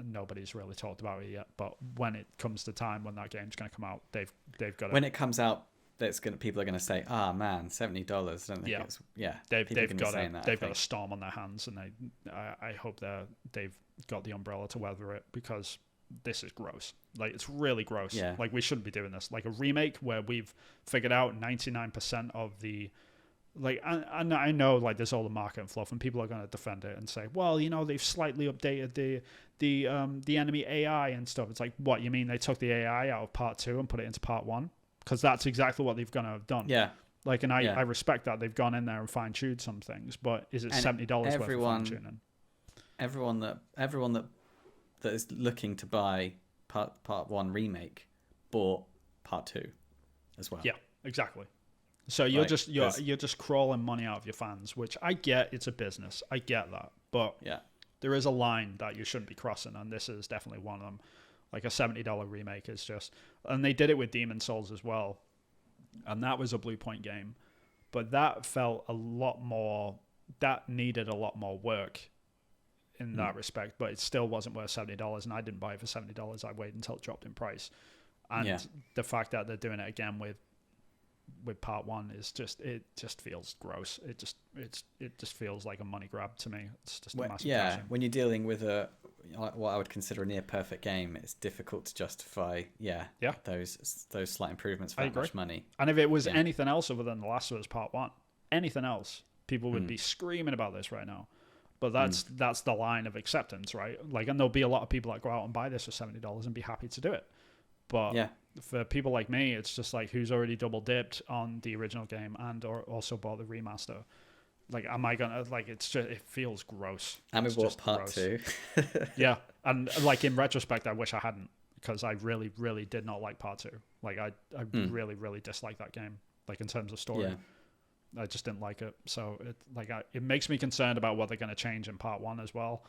nobody's really talked about it yet. But when it comes to time when that game's going to come out, they've got when it comes out, people are going to say, man, $70. I don't think they've got a storm on their hands, and I hope they've got the umbrella to weather it, because this is gross. Like it's really gross. Yeah. Like we shouldn't be doing this. Like a remake where we've figured out 99% of the, like, and I know like there's all the market and fluff, and people are going to defend it and say, well, they've slightly updated the enemy AI and stuff. It's like, what, you mean they took the AI out of Part 2 and put it into Part 1? Because that's exactly what they've gonna have done. Yeah. Like, and I respect that they've gone in there and fine tuned some things, but is it $70 worth of fine tuning? Everyone that is looking to buy Part 1 remake bought Part 2 as well. Yeah, exactly. So you're just crawling money out of your fans, which I get. It's a business. I get that, but there is a line that you shouldn't be crossing, and this is definitely one of them. Like a $70 remake is just, and they did it with Demon's Souls as well, and that was a Bluepoint game, but that felt a lot more. That needed a lot more work in that respect, but it still wasn't worth $70, and I didn't buy it for $70. I waited until it dropped in price, and the fact that they're doing it again with Part 1 is just feels gross. It just feels like a money grab to me. It's just a massive passion. When you're dealing with what I would consider a near perfect game, it's difficult to justify those slight improvements for that much money. And if it was anything else other than The Last of Us Part 1, anything else, people would be screaming about this right now. But that's the line of acceptance, right? Like, and there'll be a lot of people that go out and buy this for $70 and be happy to do it. But for people like me, it's just like, who's already double dipped on the original game and or also bought the remaster. Like, am I gonna, like, it's just, it feels gross. And we bought part 2. Yeah, and like in retrospect, I wish I hadn't, because I really, really did not like part 2. Like, I really, really disliked that game. Like, in terms of story. I just didn't like it. So it makes me concerned about what they're going to change in part 1 as well.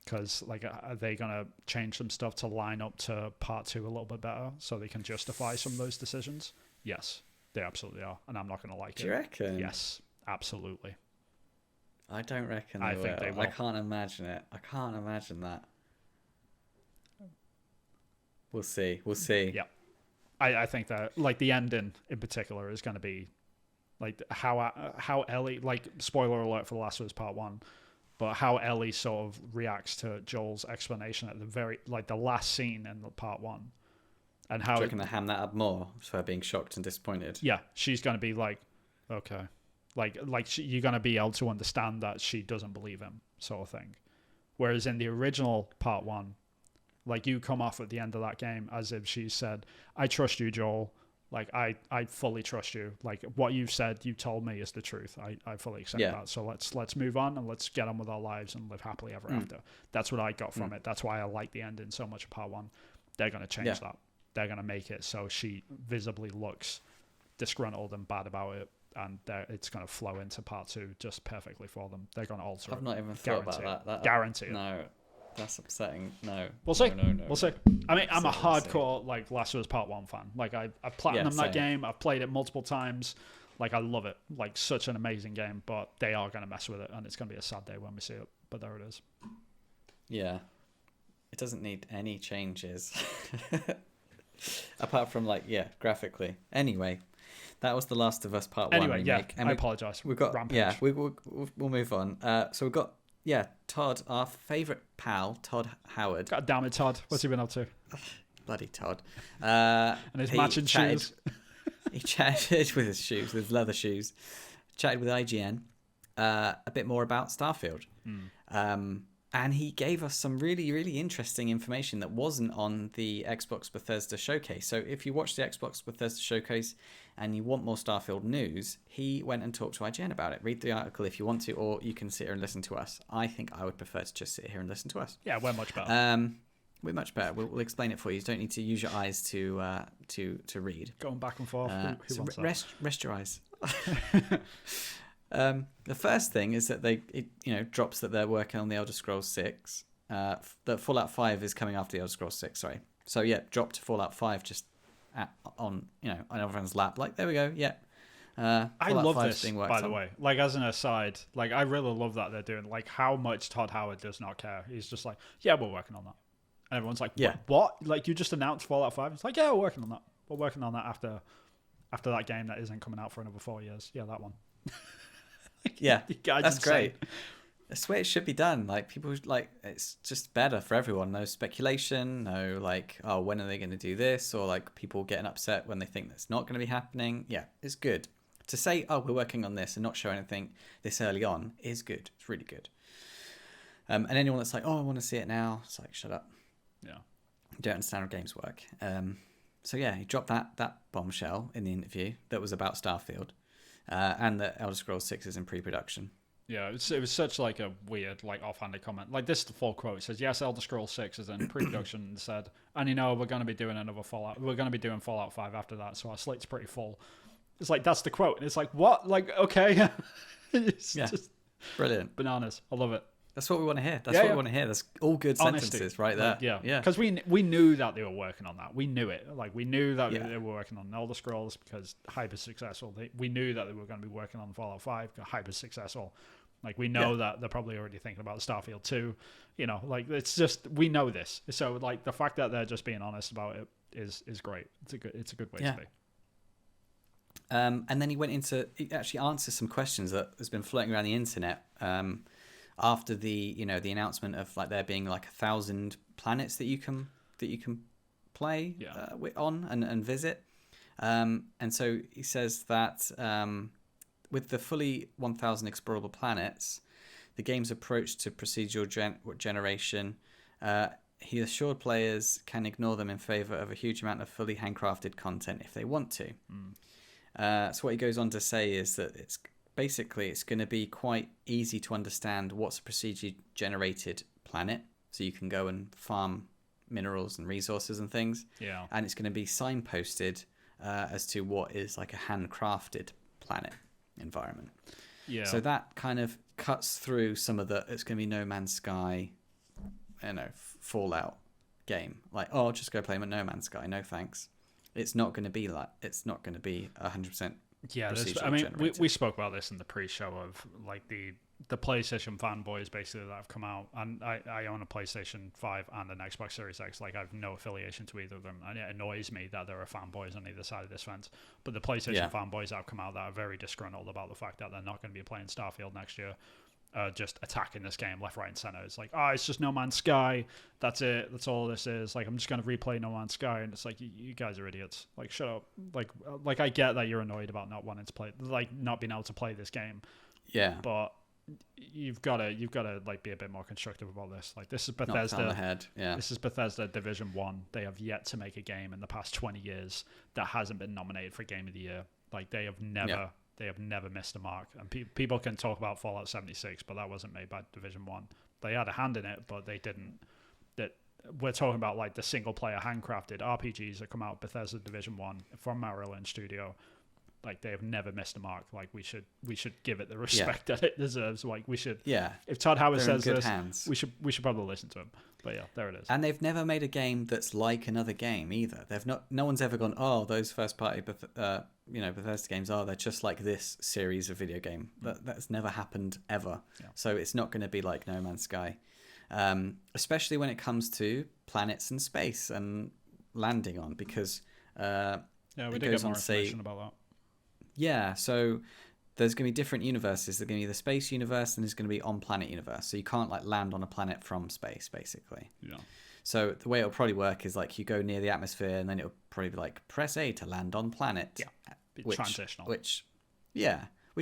Because like, are they going to change some stuff to line up to part 2 a little bit better so they can justify some of those decisions? Yes, they absolutely are. And I'm not going to like it. Do you reckon? Yes, absolutely. I don't reckon I think they will. I can't imagine it. I can't imagine that. We'll see. Yeah. I think that, like, the ending in particular is going to be like how Ellie, like, spoiler alert for The Last of Us Part 1, but how Ellie sort of reacts to Joel's explanation at the very, like, the last scene in the Part 1. And how... Do you reckon they ham that up more for her being shocked and disappointed? Yeah, she's going to be like, okay. Like you're going to be able to understand that she doesn't believe him, sort of thing. Whereas in the original Part 1, like, you come off at the end of that game as if she said, I trust you, Joel. Like, I fully trust you. Like, what you've said, you told me is the truth. I fully accept that. So let's move on and let's get on with our lives and live happily ever after. That's what I got from it. That's why I like the ending so much of Part 1. They're going to change that. They're going to make it so she visibly looks disgruntled and bad about it, and it's going to flow into Part 2 just perfectly for them. They're going to alter it. I've not even thought about that. Guarantee it. No. That's upsetting. No. We'll see. No. We'll see. I mean, I'm a hardcore, like, Last of Us Part 1 fan. Like, I've platinumed that game. I've played it multiple times. Like, I love it. Like, such an amazing game. But they are going to mess with it, and it's going to be a sad day when we see it. But there it is. Yeah. It doesn't need any changes. Apart from, like, graphically. Anyway, that was The Last of Us Part 1 remake. I apologise. We've got Rampage. Yeah, we'll move on. So we've got Todd, our favourite pal, Todd Howard. God damn it, Todd. What's he been up to? Bloody Todd. And his matching shoes. He chatted with his shoes, with leather shoes. Chatted with IGN a bit more about Starfield. And he gave us some really, really interesting information that wasn't on the Xbox Bethesda showcase. So if you watch the Xbox Bethesda showcase and you want more Starfield news, he went and talked to IGN about it. Read the article if you want to, or you can sit here and listen to us. I think I would prefer to just sit here and listen to us. Yeah, we're much better. We're much better. We'll explain it for you. You don't need to use your eyes to read. Going back and forth. Who wants that? Rest your eyes. The first thing is that it drops that they're working on the Elder Scrolls 6. That Fallout 5 is coming after the Elder Scrolls 6. Sorry. So dropped Fallout 5 just on everyone's lap. Like, there we go. Yeah. I love this, by the way. Like, as an aside, like, I really love that they're doing, like, how much Todd Howard does not care. He's just like, yeah, we're working on that. And everyone's like, what? Like, you just announced Fallout 5? It's like, yeah, we're working on that. We're working on that after that game that isn't coming out for another 4 years. Yeah, that one. That's great. That's the way it should be done. Like, people, like, it's just better for everyone. No speculation, no, like, oh, when are they going to do this? Or, like, people getting upset when they think that's not going to be happening. Yeah, it's good. To say, oh, we're working on this and not show anything this early on is good. It's really good. And anyone that's like, oh, I want to see it now, it's like, shut up. Yeah. You don't understand how games work. So, yeah, he dropped that bombshell in the interview that was about Starfield. And that Elder Scrolls 6 is in pre-production. Yeah, it was such, like, a weird, like, offhanded comment. Like, this is the full quote. It says, yes, Elder Scrolls 6 is in pre-production, and said, and we're going to be doing another Fallout. We're going to be doing Fallout 5 after that, so our slate's pretty full. It's like, that's the quote. And it's like, what? Like, okay. It's just brilliant. Bananas. I love it. That's what we want to hear. That's what we want to hear. That's all good sentences right there. Like, yeah. Because we knew that they were working on that. We knew it. Like, we knew that they were working on Elder Scrolls because hyper successful. We knew that they were going to be working on Fallout 5, hyper successful. Like, we know that they're probably already thinking about Starfield 2. You know, like, it's just, we know this. So, like, the fact that they're just being honest about it is great. It's a good way to be. And then he actually answered some questions that has been floating around the internet. after the the announcement of like there being like 1,000 planets that you can play on and visit. And so he says that with the fully 1,000 explorable planets, the game's approach to procedural generation, he assured players can ignore them in favor of a huge amount of fully handcrafted content if they want to. So what he goes on to say is that it's going to be quite easy to understand what's a procedurally generated planet, so you can go and farm minerals and resources and things. Yeah. And it's going to be signposted as to what is like a handcrafted planet environment. Yeah. So that kind of cuts through some of the, it's going to be No Man's Sky, Fallout game. Like, oh, I'll just go play No Man's Sky. No thanks. It's not going to be like, it's not going to be 100%. Yeah, I mean, we spoke about this in the pre-show of like the PlayStation fanboys basically that have come out, and I own a PlayStation 5 and an Xbox Series X. Like, I have no affiliation to either of them, and it annoys me that there are fanboys on either side of this fence. But the PlayStation fanboys that have come out that are very disgruntled about the fact that they're not going to be playing Starfield next year, just attacking this game left, right, and center. It's like, oh, it's just No Man's Sky. That's it. That's all this is. Like, I'm just going to replay No Man's Sky, and it's like, you guys are idiots. Like, shut up. Like I get that you're annoyed about not wanting to play, like, not being able to play this game. Yeah. But you've got to like be a bit more constructive about this. Like, this is Bethesda. Not on the head. Yeah. This is Bethesda Division 1. They have yet to make a game in the past 20 years that hasn't been nominated for Game of the Year. Like, they have never. Yeah. They have never missed a mark. And people can talk about Fallout 76, but that wasn't made by Division 1. They had a hand in it, but they didn't. We're talking about like the single-player handcrafted RPGs that come out of Bethesda Division 1 from Maryland Studio. Like, they have never missed a mark. Like, we should give it the respect that it deserves. Like, we should. Yeah. If Todd Howard says this, hands. we should probably listen to him. But yeah, there it is. And they've never made a game that's like another game either. No one's ever gone, oh, those first-party Bethesda games they're just like this series of video game. That's never happened ever. Yeah. So it's not going to be like No Man's Sky, especially when it comes to planets and space and landing on, because we did get more information about that. Yeah, so there's going to be different universes. There's going to be the space universe, and there's going to be on-planet universe. So you can't like land on a planet from space, basically. Yeah. So the way it'll probably work is like you go near the atmosphere, and then it'll probably be like press A to land on planet. Yeah. Transitional. Which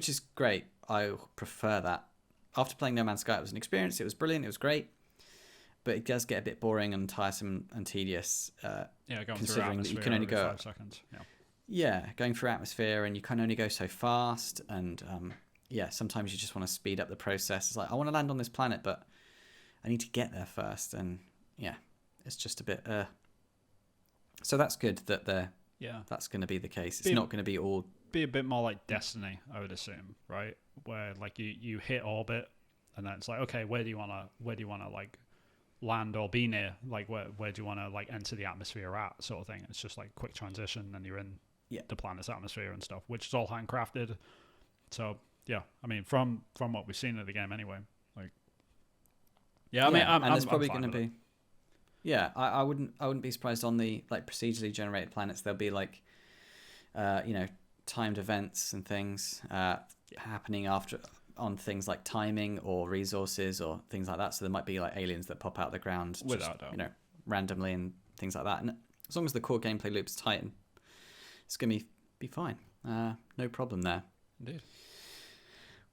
is great. I prefer that. After playing No Man's Sky, it was an experience. It was brilliant. It was great. But it does get a bit boring and tiresome and tedious. Going considering through that you can only go 5 seconds. Yeah. Yeah, going through atmosphere, and you can only go so fast, and sometimes you just want to speed up the process. It's like, I want to land on this planet, but I need to get there first, and it's just a bit. So that's good that that's going to be the case. It's not going to be all. Be a bit more like Destiny, I would assume, right? Where like you hit orbit, and then it's like, okay, where do you wanna like land or be near? Like where do you want to like enter the atmosphere at, sort of thing. It's just like quick transition, and you're in the planet's atmosphere and stuff, which is all handcrafted. So yeah, I mean, from what we've seen of the game anyway, like there's probably going to be I wouldn't be surprised on the like procedurally generated planets. There'll be like timed events and things happening after on things like timing or resources or things like that. So there might be like aliens that pop out of the ground without doubt, randomly and things like that. And as long as the core gameplay loop's tight, it's gonna be fine. No problem there. Indeed.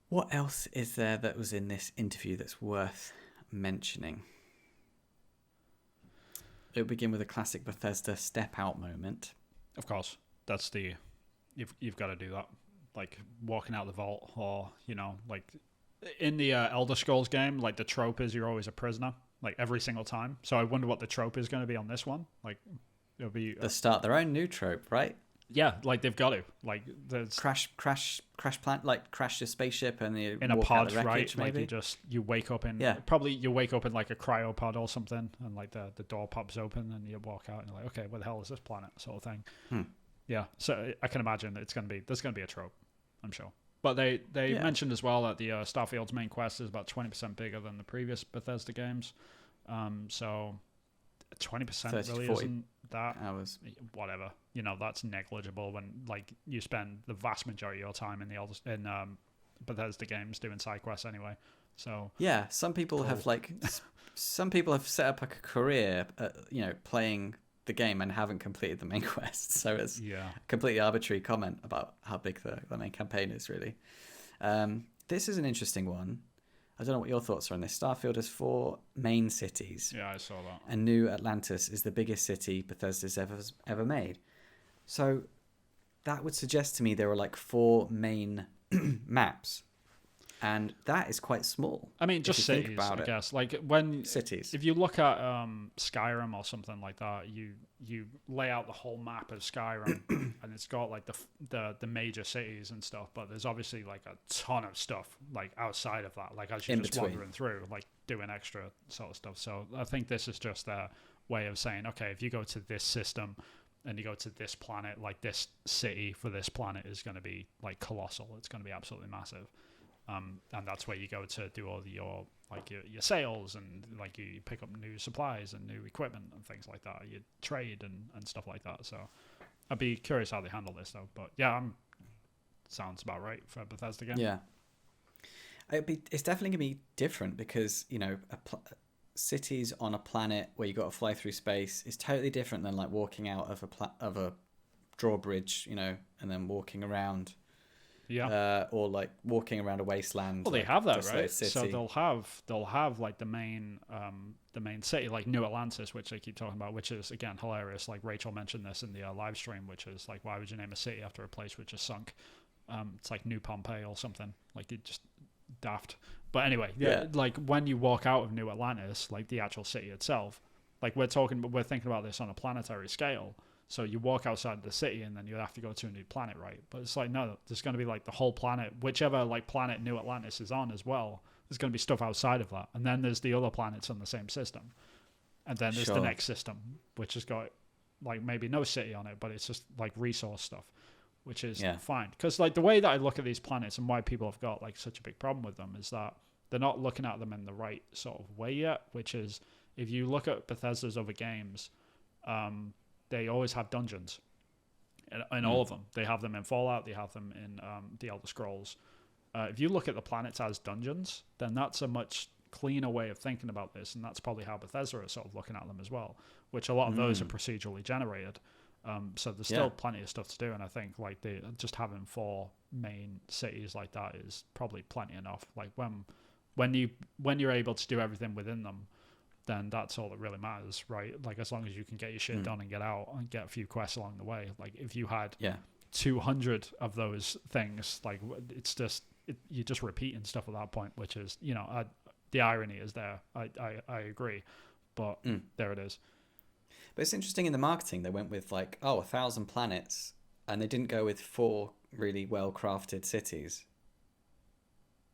What else is there that was in this interview that's worth mentioning? It'll begin with a classic Bethesda step out moment. Of course, that's you've got to do that. Like walking out the vault, or like in the Elder Scrolls game, like the trope is you're always a prisoner, like every single time. So I wonder what the trope is going to be on this one. Like it'll be they start their own new trope, right? Yeah, like they've got to like there's crash plant, like crash your spaceship and you in a walk pod, out the wreckage, right? maybe? Like you wake up in probably you wake up in like a cryopod or something, and like the door pops open and you walk out and you're like, okay, where the hell is this planet, sort of thing. Yeah, so I can imagine that there's gonna be a trope, I'm sure. But they mentioned as well that the Starfield's main quest is about 20% bigger than the previous Bethesda games. So 20% really 40 isn't that hours. Whatever, that's negligible when like you spend the vast majority of your time in Bethesda games doing side quests anyway. So yeah, some people have some people have set up a career, playing the game and haven't completed the main quest. So it's a completely arbitrary comment about how big the main campaign is, really. This is an interesting one. I don't know what your thoughts are on this. Starfield has 4 main cities. Yeah, I saw that. And New Atlantis is the biggest city Bethesda's ever made. So that would suggest to me there are like 4 main maps. And that is quite small. I mean, just cities, I guess. Like when cities. If you look at Skyrim or something like that, you lay out the whole map of Skyrim, and it's got like the major cities and stuff. But there's obviously like a ton of stuff like outside of that, like as you're just wandering through, like doing extra sort of stuff. So I think this is just their way of saying, okay, if you go to this system and you go to this planet, like this city for this planet is going to be like colossal. It's going to be absolutely massive. And that's where you go to do all your sales, and like you pick up new supplies and new equipment and things like that. You trade and stuff like that. So I'd be curious how they handle this though. But yeah, sounds about right for a Bethesda game. Yeah, it's definitely gonna be different because cities on a planet where you got to fly through space is totally different than like walking out of a drawbridge, and then walking around. Yeah. Or like walking around a wasteland. Well, they have that, right? City. So they'll have like the main city, like New Atlantis, which they keep talking about, which is again hilarious. Like Rachel mentioned this in the live stream, which is like, why would you name a city after a place which is sunk? It's like New Pompeii or something. Like it just daft. But anyway, like when you walk out of New Atlantis, like the actual city itself, like we're thinking about this on a planetary scale. So you walk outside the city and then you have to go to a new planet, right? But it's like, no, there's going to be like the whole planet, whichever like planet New Atlantis is on as well. There's going to be stuff outside of that. And then there's the other planets on the same system. And then there's the next system, which has got like maybe no city on it, but it's just like resource stuff, which is fine. Because like the way that I look at these planets and why people have got like such a big problem with them is that they're not looking at them in the right sort of way yet, which is if you look at Bethesda's other games, they always have dungeons in all of them. They have them in Fallout. They have them in the Elder Scrolls. If you look at the planets as dungeons, then that's a much cleaner way of thinking about this, and that's probably how Bethesda are sort of looking at them as well, which a lot of those are procedurally generated. So there's still plenty of stuff to do, and I think like just having 4 main cities like that is probably plenty enough. Like when you're able to do everything within them, then that's all that really matters, right? Like as long as you can get your shit done and get out and get a few quests along the way. Like if you had 200 of those things, like it's just you're just repeating stuff at that point, which is the irony is there. I agree, but there it is. But it's interesting in the marketing they went with like 1,000 planets, and they didn't go with 4 really well crafted cities.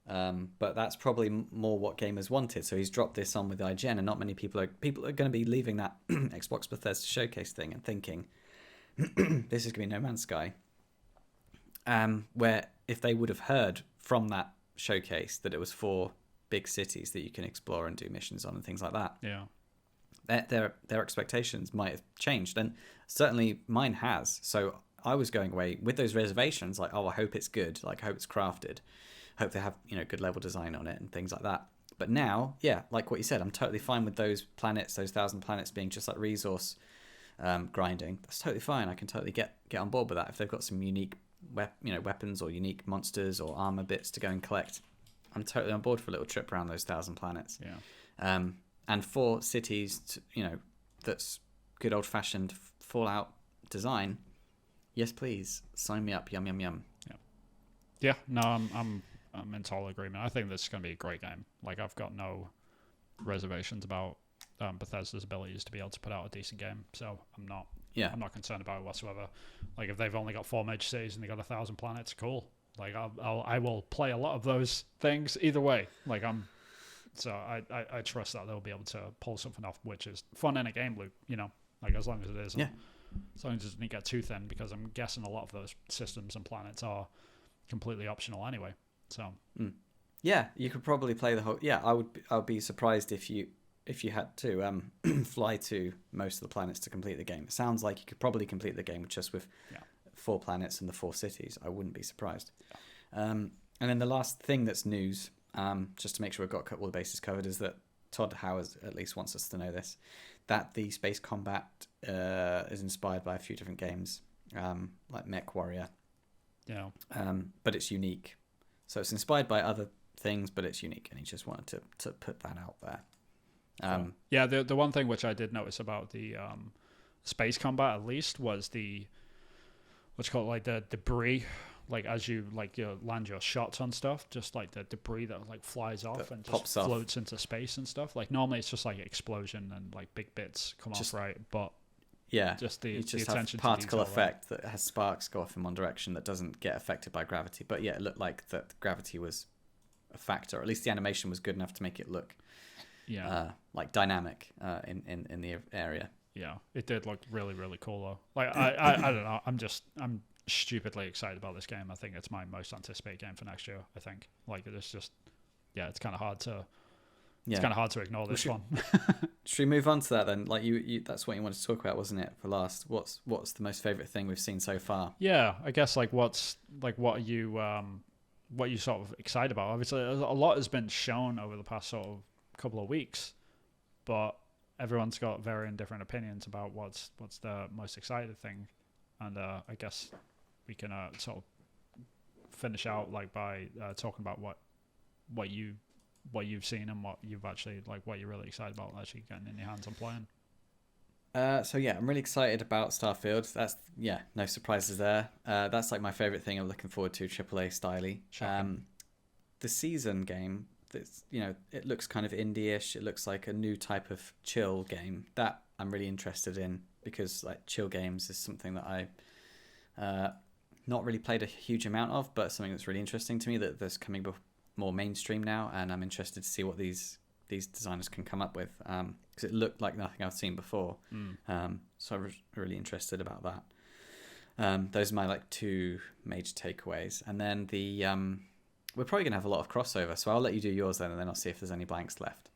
But that's probably more what gamers wanted. So he's dropped this on with IGN, and not many people are going to be leaving that Xbox Bethesda showcase thing and thinking this is going to be No Man's Sky. Where if they would have heard from that showcase that it was 4 big cities that you can explore and do missions on and things like that, their expectations might have changed, and certainly mine has. So I was going away with those reservations, like, I hope it's good, like I hope it's crafted. Hope they have good level design on it and things like that. But now, like what you said, I'm totally fine with those planets, those 1,000 planets being just like resource grinding. That's totally fine. I can totally get on board with that. If they've got some unique weapons or unique monsters or armor bits to go and collect, I'm totally on board for a little trip around those 1,000 planets. And 4 cities, that's good old fashioned Fallout design. Yes, please sign me up. Yum yum yum. Yeah. No, I'm in total agreement. I think this is going to be a great game. Like, I've got no reservations about Bethesda's abilities to be able to put out a decent game. So I'm not concerned about it whatsoever. Like, if they've only got 4 major cities and they got 1,000 planets, cool. Like, I will play a lot of those things either way. Like, I trust that they'll be able to pull something off, which is fun in a game loop. Like as long as it is. As long as it doesn't get too thin, because I'm guessing a lot of those systems and planets are completely optional anyway. So you could probably play the whole. I would be surprised if you had to fly to most of the planets to complete the game. It sounds like you could probably complete the game just with 4 planets and the 4 cities. I wouldn't be surprised. And then the last thing that's news, just to make sure we've got all the bases covered, is that Todd Howard at least wants us to know this, that the space combat is inspired by a few different games, like Mech Warrior. Yeah. But it's unique. So it's inspired by other things, but it's unique, and he just wanted to put that out there. Yeah, the one thing which I did notice about the space combat, at least, was the what's called like the debris, like as you land your shots on stuff, just like the debris that like flies off and just floats into space and stuff. Like normally it's just like explosion and like big bits come off, right? But yeah, just the just attention have particle to detail, effect that has sparks go off in one direction that doesn't get affected by gravity. But yeah, it looked like that gravity was a factor, or at least the animation was good enough to make it look like dynamic in the area. Yeah, it did look really, really cool though. Like I don't know, I'm stupidly excited about this game. I think it's my most anticipated game for next year. I think it's just it's kind of hard to ignore this one. Should we move on to that then? Like you that's what you wanted to talk about, wasn't it? For last, what's the most favorite thing we've seen so far? Yeah, I guess what are you sort of excited about? Obviously, a lot has been shown over the past sort of couple of weeks, but everyone's got varying different opinions about what's the most exciting thing, and I guess we can sort of finish out by talking about what you've seen and what you've actually what you're really excited about actually getting in your hands on playing. So yeah, I'm really excited about Starfield. That's no surprises there. That's like my favorite thing. I'm looking forward to AAA styly. The season game. It looks kind of indie-ish. It looks like a new type of chill game that I'm really interested in, because like chill games is something that I not really played a huge amount of, but something that's really interesting to me that's coming more mainstream now, and I'm interested to see what these designers can come up with, because it looked like nothing I've seen before. So I was really interested about that. Those are my two major takeaways, and then we're probably going to have a lot of crossover, so I'll let you do yours then, and then I'll see if there's any blanks left.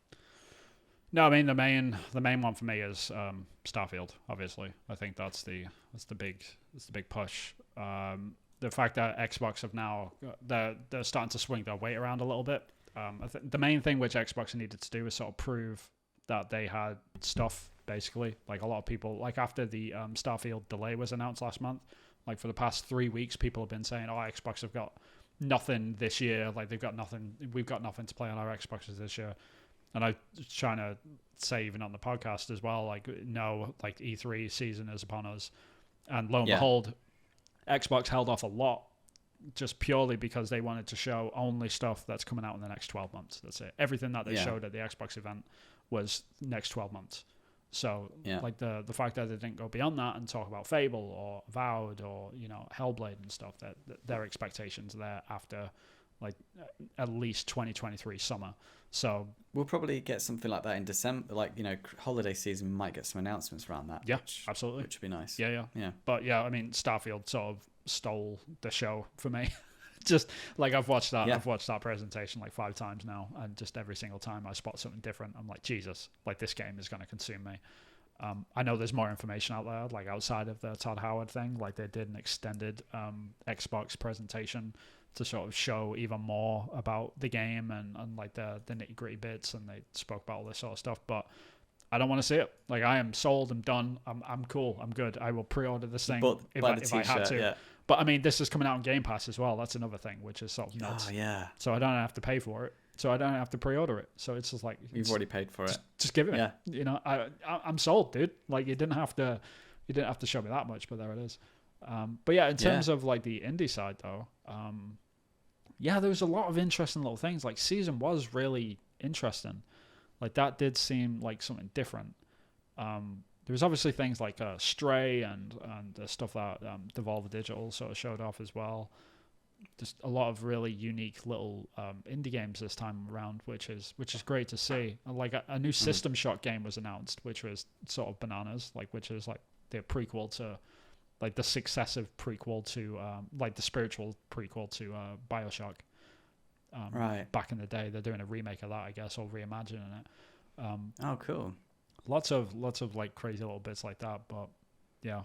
No, I mean the main one for me is Starfield. Obviously, I think that's the big push. The fact that Xbox have now they're starting to swing their weight around a little bit. I think the main thing which Xbox needed to do is sort of prove that they had stuff. Basically, like a lot of people, after the Starfield delay was announced last month, for the past 3 weeks, people have been saying, "Oh, Xbox have got nothing this year. They've got nothing. We've got nothing to play on our Xboxes this year." And I was trying to say even on the podcast as well, no, E3 season is upon us, and lo and behold, Xbox held off a lot just purely because they wanted to show only stuff that's coming out in the next 12 months. That's it. Everything that they showed at the Xbox event was next 12 months. So the fact that they didn't go beyond that and talk about Fable or Avowed or Hellblade and stuff, that their expectations there after at least 2023 summer. So we'll probably get something like that in December, holiday season. We might get some announcements around that. Yeah, absolutely, which would be nice. Yeah. But I mean, Starfield sort of stole the show for me. Just I've watched that. I've watched that presentation 5 times now, and just every single time I spot something different, I'm like, Jesus, this game is going to consume me. I know there's more information out there, outside of the Todd Howard thing. They did an extended Xbox presentation to sort of show even more about the game and the nitty gritty bits, and they spoke about all this sort of stuff. But I don't want to see it. I am sold. I'm done. I'm cool. I'm good. I will pre-order this thing if I had to. Yeah. But I mean, this is coming out on Game Pass as well. That's another thing, which is sort of nuts. Oh yeah. So I don't have to pay for it. So I don't have to pre-order it. So it's just you've already paid for it. Just give it. Yeah. I'm sold, dude. You didn't have to show me that much, but there it is. But yeah, in terms of the indie side though, there was a lot of interesting little things. Season was really interesting. That did seem like something different. There was obviously things like Stray and the stuff that Devolver Digital sort of showed off as well. Just a lot of really unique little indie games this time around, which is great to see. A new System Shock game was announced, which was sort of bananas, which is the prequel to the successive prequel to the spiritual prequel to BioShock. Right. Back in the day, they're doing a remake of that, I guess, or reimagining it. Oh, cool. Lots of crazy little bits like that, but yeah,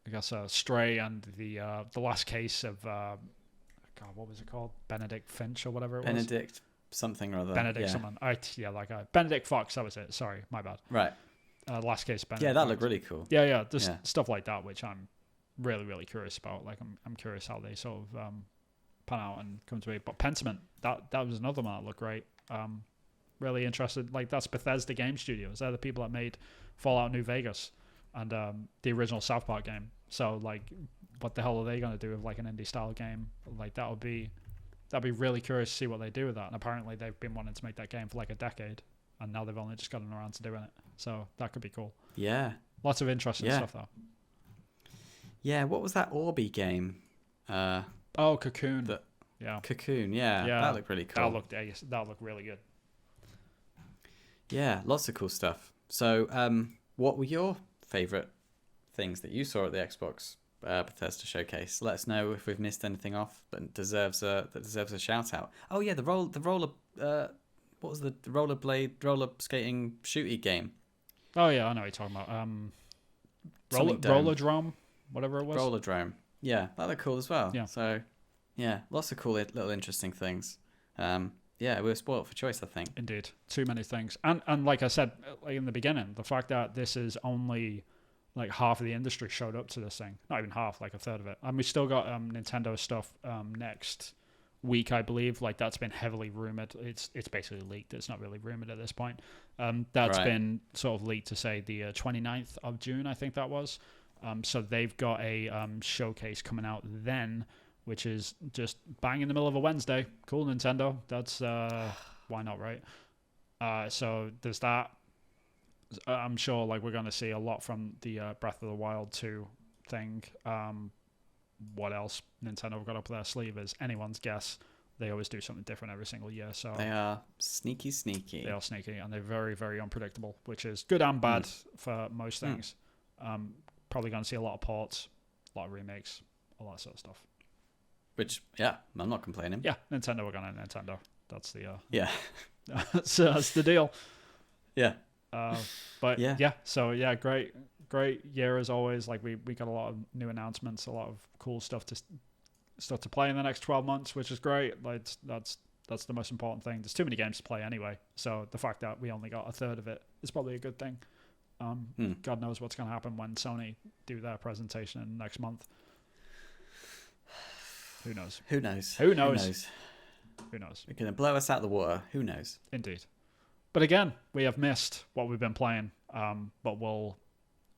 I guess Stray and the last case of God, what was it called? Benedict Finch or whatever it was. something or other. Benedict someone. That guy. Benedict Fox, that was it. Sorry, my bad. Right. Last case Benedict Yeah, that Fox. looked really cool. Yeah. There's stuff like that which I'm really, really curious about. Like I'm curious how they sort of pan out and come to be. But Pentiment, that was another one that looked great. Really interested. Like, that's Bethesda Game Studios. They're the people that made Fallout New Vegas and the original South Park game. So, like, what the hell are they going to do with, like, an indie style game? Like, that'd be really curious to see what they do with that. And apparently they've been wanting to make that game for like a decade, and now they've only just gotten around to doing it. So that could be cool. Yeah. Lots of interesting stuff though. Yeah, what was that Orbi game? Cocoon. Cocoon, yeah. That looked really cool. That looked really good. Yeah, lots of cool stuff. So, what were your favourite things that you saw at the Xbox Bethesda showcase? Let us know if we've missed anything off that deserves a shout out. Oh yeah, the roller what was the roller skating shooty game? Oh yeah, I know what you're talking about. Rollerdrome, whatever it was. Rollerdrome. Yeah, that looked cool as well. Yeah. So, yeah, lots of cool little interesting things. Yeah, we were spoiled for choice, I think. Indeed, too many things, and like I said, like in the beginning, the fact that this is only like half of the industry showed up to this thing, not even half, like a third of it, and we still got Nintendo stuff next week, I believe. Like, that's been heavily rumored. It's basically leaked. It's not really rumored at this point. That's been sort of leaked to say the 29th of June, I think that was. So they've got a showcase coming out then, which is just bang in the middle of a Wednesday. Cool, Nintendo. That's why not, right? So there's that. I'm sure like we're going to see a lot from the Breath of the Wild 2 thing. What else Nintendo have got up their sleeve is anyone's guess. They always do something different every single year. So they are sneaky. They are sneaky, and they're very, very unpredictable, which is good and bad for most things. Probably going to see a lot of ports, a lot of remakes, all that sort of stuff. Which, yeah, I'm not complaining. Yeah, Nintendo, we're going to Nintendo. That's the that's the deal. Yeah. But so yeah, great year as always. Like we got a lot of new announcements, a lot of cool stuff to play in the next 12 months, which is great. Like that's the most important thing. There's too many games to play anyway, so the fact that we only got a third of it is probably a good thing. God knows what's going to happen when Sony do their presentation in next month. Who knows? Who knows? They're going to blow us out of the water. Who knows? Indeed. But again, we have missed what we've been playing. But we'll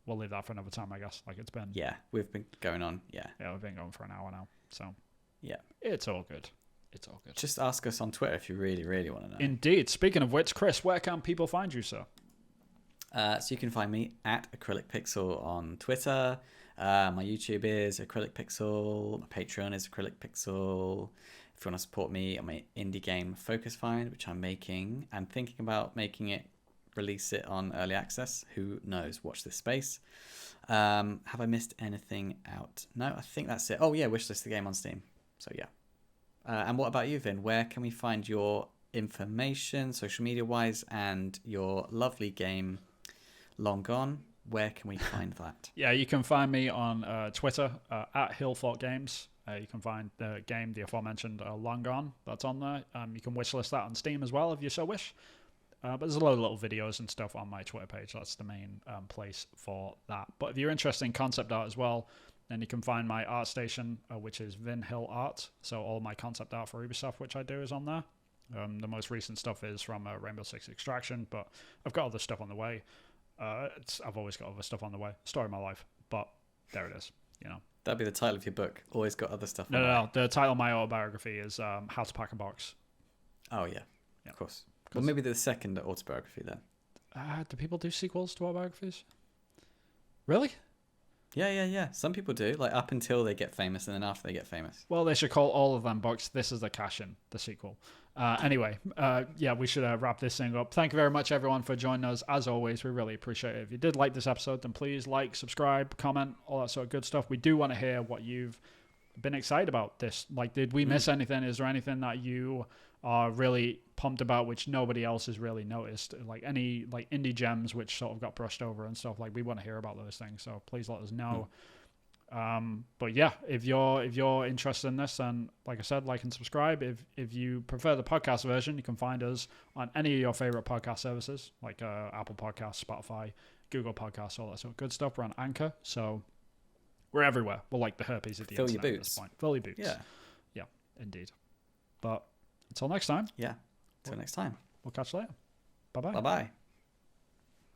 leave that for another time, I guess. Like, it's been... Yeah, we've been going on. Yeah, we've been going for an hour now. So, yeah. It's all good. Just ask us on Twitter if you really, really want to know. Indeed. Speaking of which, Chris, where can people find you, sir? So you can find me at Acrylic Pixel on Twitter. My YouTube is Acrylic Pixel. My Patreon is Acrylic Pixel. If you want to support me on my indie game Focus Find, which I'm making and thinking about release it on early access. Who knows? Watch this space. Have I missed anything out? No, I think that's it. Oh yeah, wishlist the game on Steam. So yeah. And what about you, Vin? Where can we find your information, social media wise, and your lovely game, Long Gone? Where can we find that? Yeah, you can find me on Twitter at Hillfort Games. You can find the game, the aforementioned Long Gone, that's on there. You can wishlist that on Steam as well if you so wish. But there's a lot of little videos and stuff on my Twitter page. That's the main place for that. But if you're interested in concept art as well, then you can find my art station, which is Vin Hill Art. So all my concept art for Ubisoft, which I do, is on there. The most recent stuff is from Rainbow Six Extraction, but I've got other stuff on the way. I've always got other stuff on the way. Story of my life. But there it is, you know. That'd be the title of your book. Always got other stuff. No. The title of my autobiography is How to Pack a Box. Oh, yeah. Of course. Well, maybe the second autobiography then. Do people do sequels to autobiographies? Really? Yeah. Some people do, like up until they get famous, and then after they get famous. Well, they should call all of them books This is the Cash-In, the sequel. Anyway, we should wrap this thing up. Thank you very much, everyone, for joining us. As always, we really appreciate it. If you did like this episode, then please like, subscribe, comment, all that sort of good stuff. We do want to hear what you've been excited about this. Like, did we miss anything? Is there anything that you are really pumped about which nobody else has really noticed? Like any indie gems which sort of got brushed over and stuff. Like, we want to hear about those things, so please let us know. But yeah, if you're interested in this, then like I said, like and subscribe. If you prefer the podcast version, you can find us on any of your favorite podcast services like Apple Podcasts, Spotify, Google Podcasts, all that sort of good stuff. We're on Anchor, so we're everywhere. We're like the herpes of the Fill your internet at boots. this point. Fill your boots. Yeah, indeed. But until next time. Yeah. Until next time. We'll catch you later. Bye bye. Bye bye.